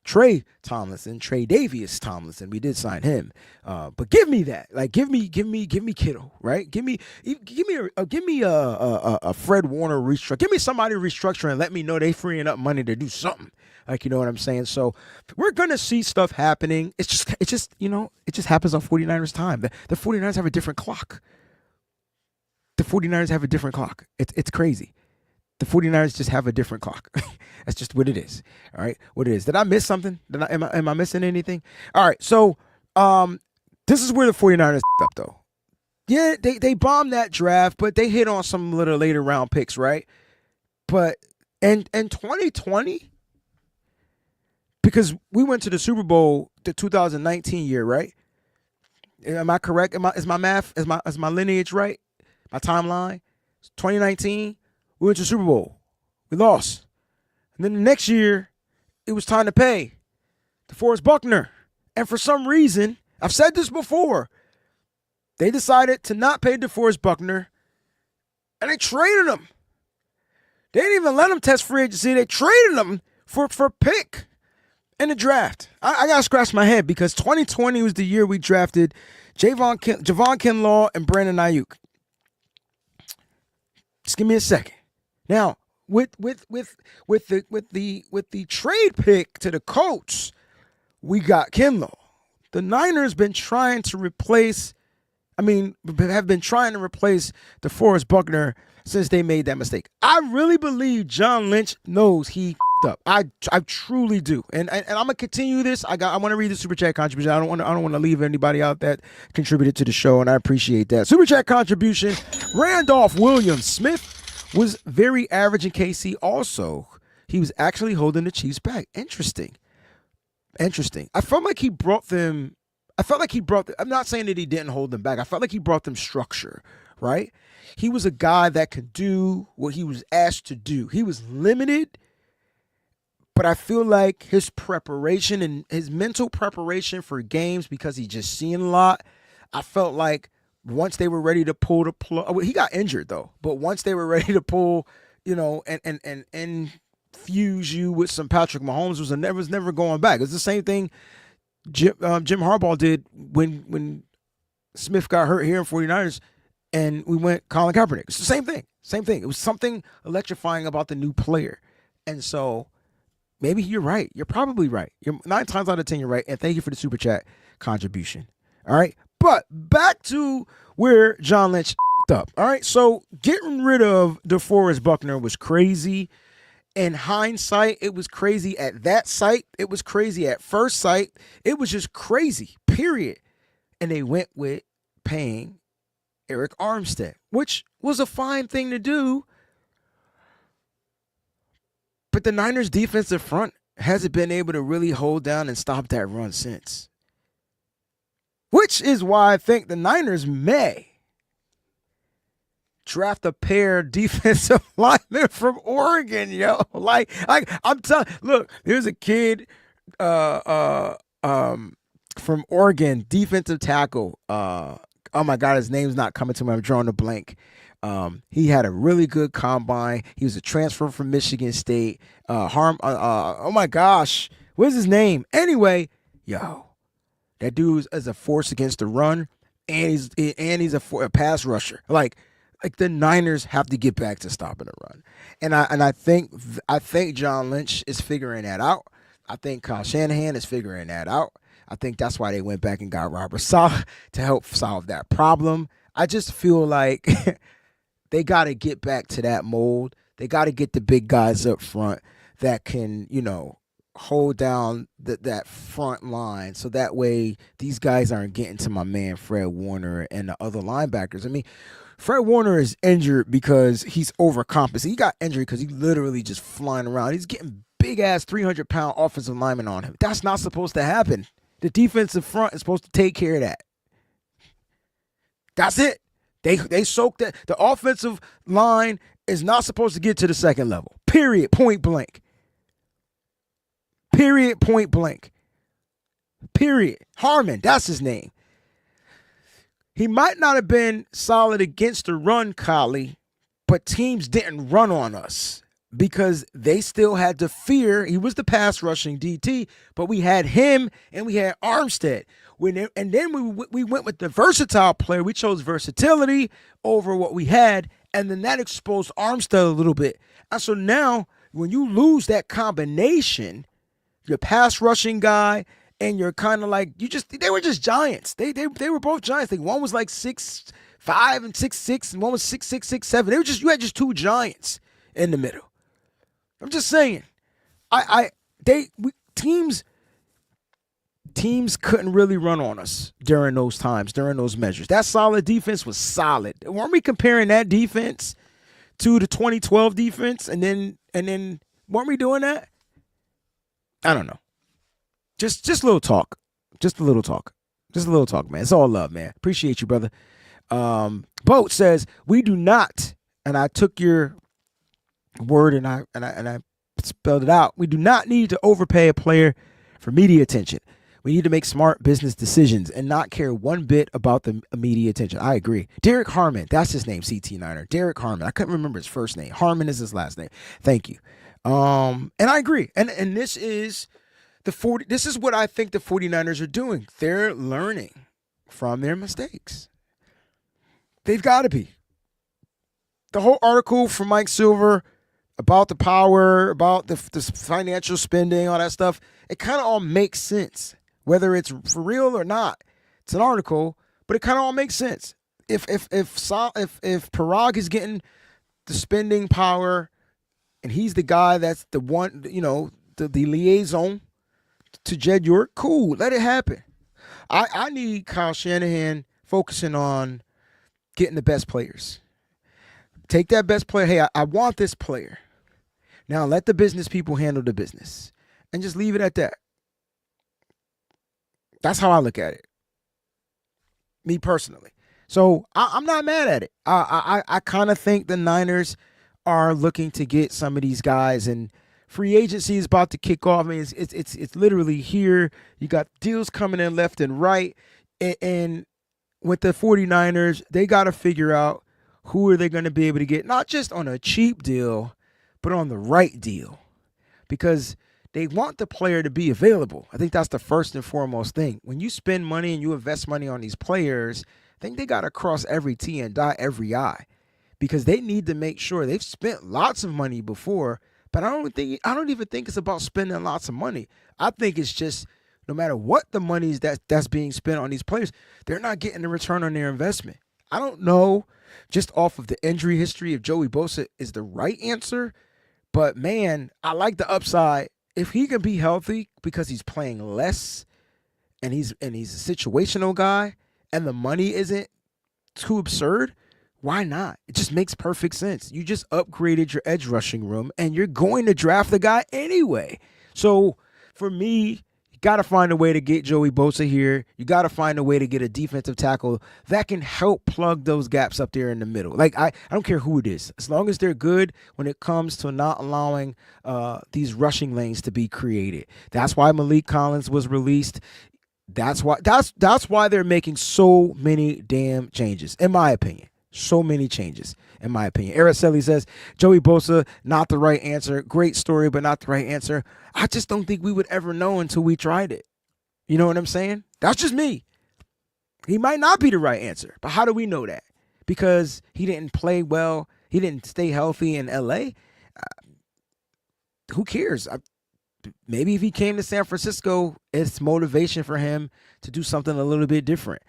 Trey Davius Tomlinson. We did sign him, but give me that. Like, give me Kittle, right? Give me a Fred Warner restructure. Give me somebody restructuring and let me know they freeing up money to do something. Like, you know what I'm saying? So we're gonna see stuff happening. It just happens on 49ers time. The 49ers have a different clock. It's crazy. The 49ers just have a different clock. That's just what it is. All right, what it is. Did I miss something? Am I missing anything? All right, so this is where the 49ers up though. Yeah, they bombed that draft, but they hit on some little later round picks, right? But in 2020, because we went to the Super Bowl the 2019 year, right? Am I correct? Is my lineage right? My timeline? 2019. We went to the Super Bowl. We lost. And then the next year, it was time to pay DeForest Buckner. And for some reason, I've said this before, they decided to not pay DeForest Buckner, and they traded him. They didn't even let him test free agency. They traded him for a pick in the draft. I got to scratch my head because 2020 was the year we drafted Javon Kinlaw and Brandon Ayuk. Just give me a second. Now, with the trade pick to the Colts, we got Kinlaw. The Niners have been trying to replace DeForest Buckner since they made that mistake. I really believe John Lynch knows he f***ed up. I truly do. And I'm gonna continue this. I want to read the super chat contribution. I don't want to leave anybody out that contributed to the show, and I appreciate that. Super chat contribution. Randolph Williams Smith was very average in KC. Also, he was actually holding the Chiefs back. Interesting. I felt like he brought them. I'm not saying that he didn't hold them back. I felt like he brought them structure, right? He was a guy that could do what he was asked to do. He was limited, but I feel like his preparation and his mental preparation for games, because he just seen a lot, I felt like once they were ready to pull the plug, he got injured though, but once they were ready to pull, and fuse you with some Patrick Mahomes was never going back. It's the same thing Jim Harbaugh did when Smith got hurt here in 49ers and we went Colin Kaepernick. It's the same thing. Same thing. It was something electrifying about the new player. And so maybe you're right. You're probably right. You're 9 times out of 10 you're right. And thank you for the super chat contribution. All right. But back to where John Lynch up. All right. So getting rid of DeForest Buckner was crazy. In hindsight, it was crazy at that site. It was crazy at first sight. It was just crazy, period. And they went with paying Eric Armstead, which was a fine thing to do. But the Niners' defensive front hasn't been able to really hold down and stop that run since. Which is why I think the Niners may draft a pair of defensive linemen from Oregon, yo. Like I'm telling, look, there's a kid from Oregon, defensive tackle. Oh my God, his name's not coming to me. I'm drawing a blank. He had a really good combine. He was a transfer from Michigan State. Oh my gosh, what's his name? Anyway, yo, that dude is a force against the run, and he's a pass rusher. Like the Niners have to get back to stopping the run, and I think John Lynch is figuring that out. I think Kyle Shanahan is figuring that out. I think that's why they went back and got Robert Saleh to help solve that problem. I just feel like they got to get back to that mold. They got to get the big guys up front that can, hold down that front line, so that way these guys aren't getting to my man Fred Warner and the other linebackers. I mean, Fred Warner is injured because he's overcompensating. He got injured because he literally just flying around. He's getting big-ass 300-pound offensive linemen on him. That's not supposed to happen. The defensive front is supposed to take care of that. That's it. They soak that. The offensive line is not supposed to get to the second level. Period. Point blank. Period. Point blank. Period. Harmon, that's his name. He might not have been solid against the run, Collie, but teams didn't run on us because they still had to fear. He was the pass rushing DT, but we had him and we had Armstead. And then we went with the versatile player. We chose versatility over what we had, and then that exposed Armstead a little bit. And so now when you lose that combination, your pass rushing guy and you're kind of like, they were just giants. They were both giants. One was like 6'5" and 6'6", and one was 6'6", 6'7". You had just two giants in the middle. I'm just saying, teams couldn't really run on us during those times, during those measures. That solid defense was solid. Weren't we comparing that defense to the 2012 defense, and then weren't we doing that? I don't know. Just a little talk. Just a little talk. Just a little talk, man. It's all love, man. Appreciate you, brother. Boat says, we do not, and I took your word and I spelled it out. We do not need to overpay a player for media attention. We need to make smart business decisions and not care one bit about the media attention. I agree. Derek Harmon, that's his name, CT Niner. Derek Harmon. I couldn't remember his first name. Harmon is his last name. Thank you. And I agree. And this is this is what I think the 49ers are doing. They're learning from their mistakes. They've got to be. The whole article from Mike Silver about the power, about the financial spending, all that stuff, it kind of all makes sense, whether it's for real or not. It's an article, but it kind of all makes sense. If Parag is getting the spending power, and he's the guy that's the one, the liaison to Jed York, cool, let it happen. I need Kyle Shanahan focusing on getting the best players. Take that best player. Hey, I want this player. Now let the business people handle the business. And just leave it at that. That's how I look at it. Me personally. So I'm not mad at it. I kind of think the Niners are looking to get some of these guys, and free agency is about to kick off. I mean, it's literally here. You got deals coming in left and right. And with the 49ers, they got to figure out who are they going to be able to get, not just on a cheap deal, but on the right deal. because they want the player to be available. I think that's the first and foremost thing. When you spend money and you invest money on these players, I think they got to cross every T and dot every I, because they need to make sure. They've spent lots of money before, but I don't even think it's about spending lots of money. I think it's just no matter what the money is that's being spent on these players, they're not getting a return on their investment. I don't know, just off of the injury history, if Joey Bosa is the right answer, but man, I like the upside. If he can be healthy because he's playing less and he's a situational guy and the money isn't too absurd, why not? It just makes perfect sense. You just upgraded your edge rushing room and you're going to draft the guy anyway. So for me, you got to find a way to get Joey Bosa here. You got to find a way to get a defensive tackle that can help plug those gaps up there in the middle. Like, I don't care who it is. As long as they're good when it comes to not allowing these rushing lanes to be created. That's why Malik Collins was released. That's why they're making so many damn changes, in my opinion. So many changes, in my opinion. Araceli says, Joey Bosa, not the right answer. Great story, but not the right answer. I just don't think we would ever know until we tried it. You know what I'm saying? That's just me. He might not be the right answer, but how do we know that? Because he didn't play well. He didn't stay healthy in L.A. Who cares? Maybe if he came to San Francisco, it's motivation for him to do something a little bit different.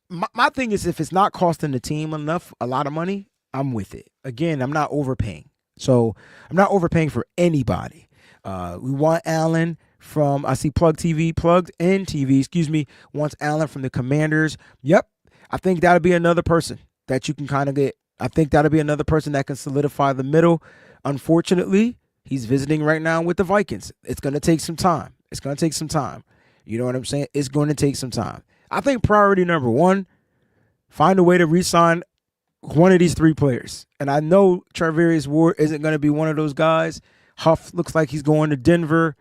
My thing is, if it's not costing the team a lot of money, I'm with it. Again, I'm not overpaying. So I'm not overpaying for anybody. We want Allen from, I see Plugged in TV, wants Allen from the Commanders. Yep. I think that'll be another person that you can kind of get. I think that'll be another person that can solidify the middle. Unfortunately, he's visiting right now with the Vikings. It's going to take some time. You know what I'm saying? It's going to take some time. I think priority number one, find a way to re-sign one of these three players. And I know Charvarius Ward isn't going to be one of those guys. Huff looks like he's going to Denver.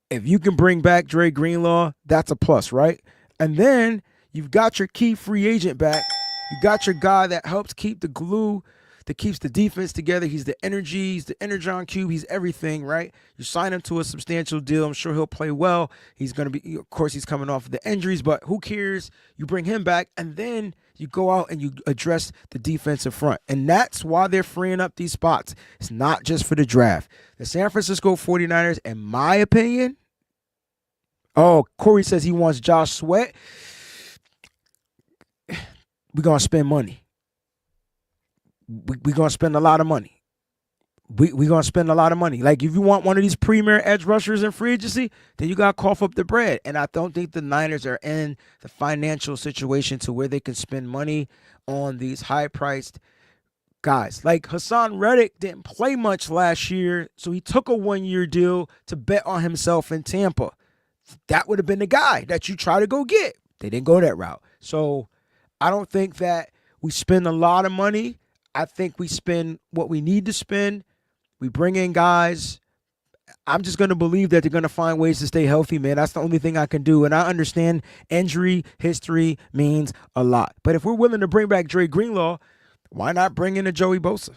If you can bring back Dre Greenlaw, that's a plus, right? And then you've got your key free agent back. You got your guy that helps keep the glue, that keeps the defense together. He's the energy. He's the energon cube. He's everything, right? You sign him to a substantial deal. I'm sure he'll play well. He's going to be, of course, he's coming off of the injuries, but who cares? You bring him back, and then you go out and you address the defensive front. And that's why they're freeing up these spots. It's not just for the draft. The San Francisco 49ers, in my opinion, Corey says he wants Josh Sweat. We're going to spend money. We're going to spend a lot of money. We're going to spend a lot of money. Like, if you want one of these premier edge rushers in free agency, then you got to cough up the bread. And I don't think the Niners are in the financial situation to where they can spend money on these high-priced guys. Like, Hassan Reddick didn't play much last year, so he took a one-year deal to bet on himself in Tampa. That would have been the guy that you try to go get. They didn't go that route. So I don't think that we spend a lot of money. I think we spend what we need to spend. We bring in guys. I'm just going to believe that they're going to find ways to stay healthy, man. That's the only thing I can do. And I understand injury history means a lot. But if we're willing to bring back Dre Greenlaw, why not bring in a Joey Bosa?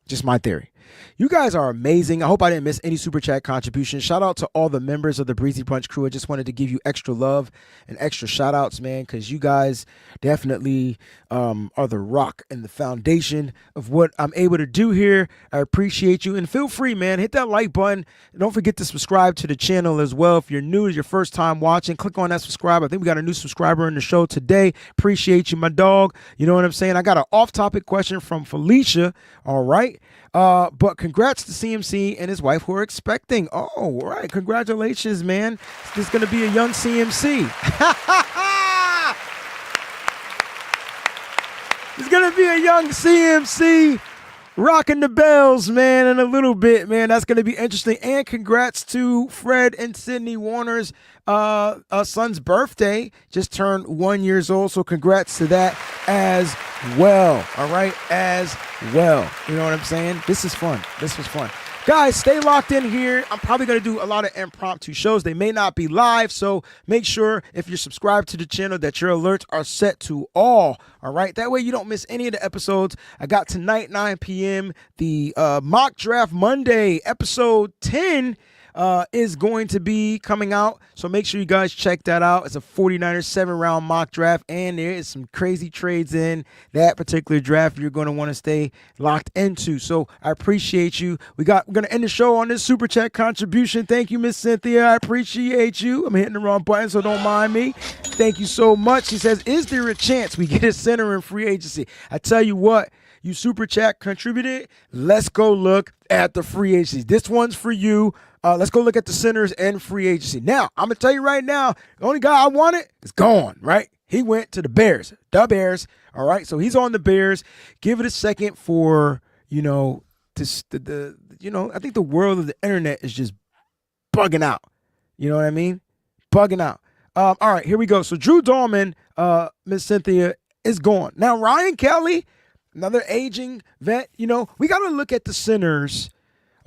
Just my theory. You guys are amazing. I hope I didn't miss any super chat contributions. Shout out to all the members of the Breezy Punch crew. I just wanted to give you extra love and extra shout outs, man, because you guys definitely are the rock and the foundation of what I'm able to do here. I appreciate you. And feel free, man, hit that like button. Don't forget to subscribe to the channel as well. If you're new, it's your first time watching, click on that subscribe. I think we got a new subscriber in the show today. Appreciate you, my dog. You know what I'm saying? I got an off-topic question from Felicia. All right. But congrats to CMC and his wife who are expecting. Oh, all right. Congratulations, man. This is going to be a young CMC. It's going to be a young CMC rocking the bells, man, in a little bit, man. That's going to be interesting. And congrats to Fred and Sydney Warner's son's birthday. Just turned 1 year old. So congrats to that as well. All right. As well. You know what I'm saying? This is fun. This was fun. Guys, stay locked in here. I'm probably going to do a lot of impromptu shows. They may not be live, so make sure if you're subscribed to the channel that your alerts are set to all right? That way you don't miss any of the episodes. I got tonight, 9 p.m., the Mock Draft Monday, episode 10 is going to be coming out. So make sure you guys check that out. It's a 49ers 7-round mock draft, and there is some crazy trades in that particular draft you're going to want to stay locked into. So I appreciate you. We're going to end the show on this super chat contribution. Thank you, Miss Cynthia. I appreciate you. I'm hitting the wrong button, so don't mind me. Thank you so much. She says, is there a chance we get a center in free agency? I tell you what, you super chat contributed. Let's go look at the free agency. This one's for you. Let's go look at the centers and free agency. Now, I'm going to tell you right now, the only guy I wanted is gone, right? He went to the Bears. The Bears, all right? So he's on the Bears. Give it a second for, I think the world of the internet is just bugging out. You know what I mean? Bugging out. All right, here we go. So Drew Dahlman, Miss Cynthia, is gone. Now, Ryan Kelly, another aging vet, we got to look at the centers.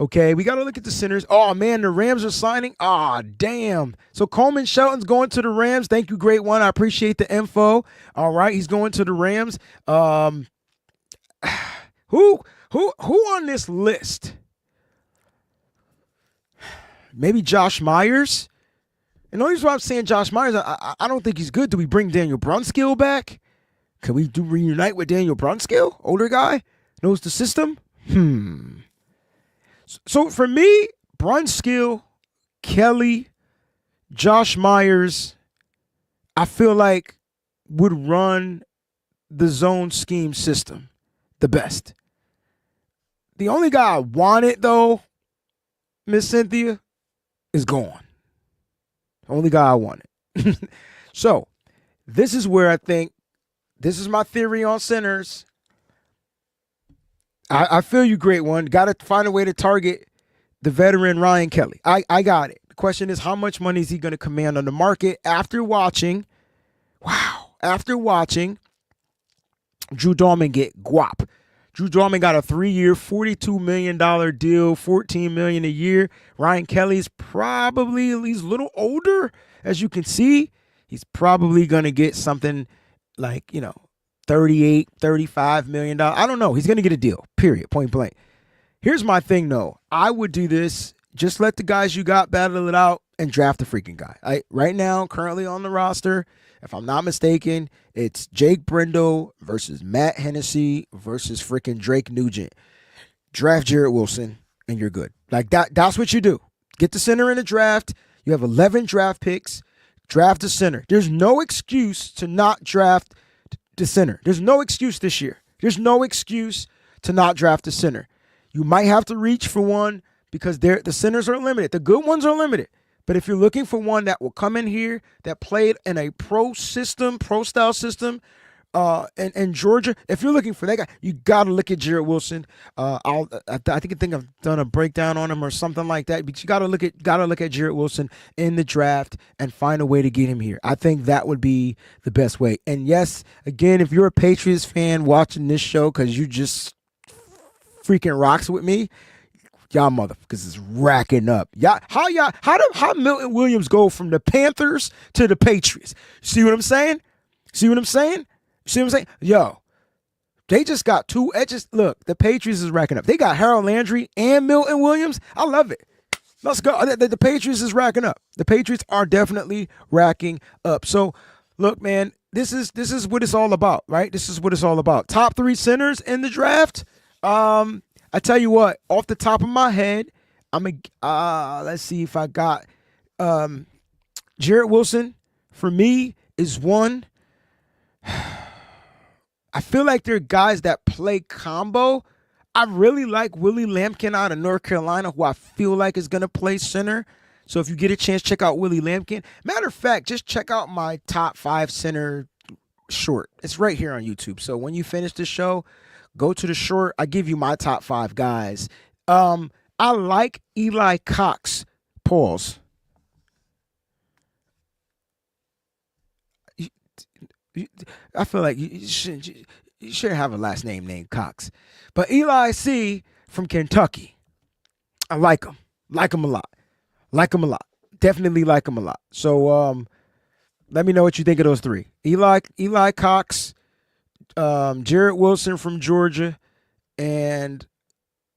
Okay, we got to look at the centers. Oh, man, the Rams are signing. Ah, damn. So Coleman Shelton's going to the Rams. Thank you, great one. I appreciate the info. All right, he's going to the Rams. Who on this list? Maybe Josh Myers. And the only reason why I'm saying Josh Myers, I don't think he's good. Do we bring Daniel Brunskill back? Can we reunite with Daniel Brunskill? Older guy? Knows the system? So for me, Brunskill, Kelly, Josh Myers, I feel like would run the zone scheme system the best. The only guy I wanted, though, Miss Cynthia, is gone. The only guy I wanted. So this is where I think, this is my theory on centers. I feel you, great one. Got to find a way to target the veteran Ryan Kelly. I got it. The question is, how much money is he going to command on the market after watching Drew Dahlman get guap? Drew Dahlman got a 3-year, $42 million deal, $14 million a year. Ryan Kelly's probably, he's a little older, as you can see. He's probably going to get something like, $38, $35 million. I don't know. He's going to get a deal, period, point blank. Here's my thing, though. I would do this. Just let the guys you got battle it out and draft a freaking guy. Right now, currently on the roster, if I'm not mistaken, it's Jake Brendel versus Matt Hennessy versus freaking Drake Nugent. Draft Jarrett Wilson, and you're good. Like that's what you do. Get the center in the draft. You have 11 draft picks. Draft a center. There's no excuse to not draft the center. There's no excuse this year. There's no excuse to not draft a center. You might have to reach for one because the centers are limited. The good ones are limited. But if you're looking for one that will come in here that played in a pro style system, in Georgia, if you're looking for that guy, you got to look at Jarrett Wilson. I think I've done a breakdown on him or something like that. But you got to look at Jarrett Wilson in the draft and find a way to get him here. I think that would be the best way. And yes, again, if you're a Patriots fan watching this show because you just freaking rocks with me, y'all motherfuckers is racking up. How Milton Williams go from the Panthers to the Patriots? See what I'm saying? Yo, they just got two edges. Look, the Patriots is racking up. They got Harold Landry and Milton Williams. I love it. Let's go. The Patriots is racking up. The Patriots are definitely racking up. So, look, man, this is what it's all about, right? This is what it's all about. Top 3 centers in the draft. I tell you what, off the top of my head, let's see if I got Jarrett Wilson for me is one. I feel like there are guys that play combo. I really like Willie Lampkin out of North Carolina, who I feel like is going to play center. So if you get a chance, check out Willie Lampkin. Matter of fact, just check out my top 5 center short. It's right here on YouTube. So when you finish the show, go to the short. I give you my top 5 guys. I like Eli Cox. Pause. I feel like you shouldn't have a last name named Cox. But Eli C. from Kentucky. I like him. Like him a lot. Like him a lot. Definitely like him a lot. So let me know what you think of those three. Eli Cox, Jarrett Wilson from Georgia, and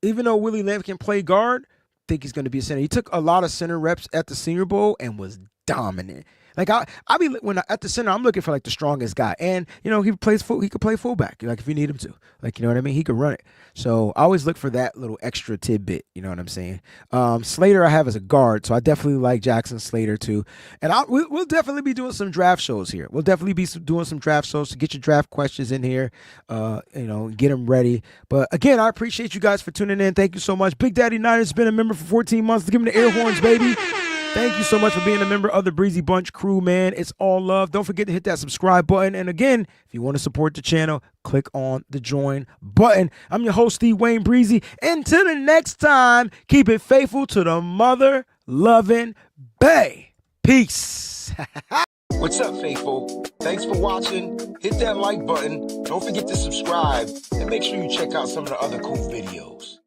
even though Willie Lamb can play guard, I think he's going to be a center. He took a lot of center reps at the Senior Bowl and was dominant. Like at the center, I'm looking for like the strongest guy, and he could play fullback, like if you need him to, like what I mean. He could run it. So I always look for that little extra tidbit. You know what I'm saying? Slater I have as a guard, so I definitely like Jackson Slater too. And we'll definitely be doing some draft shows here. We'll definitely be doing some draft shows to get your draft questions in here. Get them ready. But again, I appreciate you guys for tuning in. Thank you so much. Big Daddy Niners been a member for 14 months. Give him the air horns, baby. Thank you so much for being a member of the Breezy Bunch crew, man. It's all love. Don't forget to hit that subscribe button. And again, if you want to support the channel, click on the join button. I'm your host, Steve Wayne Breezy. Until the next time, keep it faithful to the mother-loving Bay. Peace. What's up, faithful? Thanks for watching. Hit that like button. Don't forget to subscribe. And make sure you check out some of the other cool videos.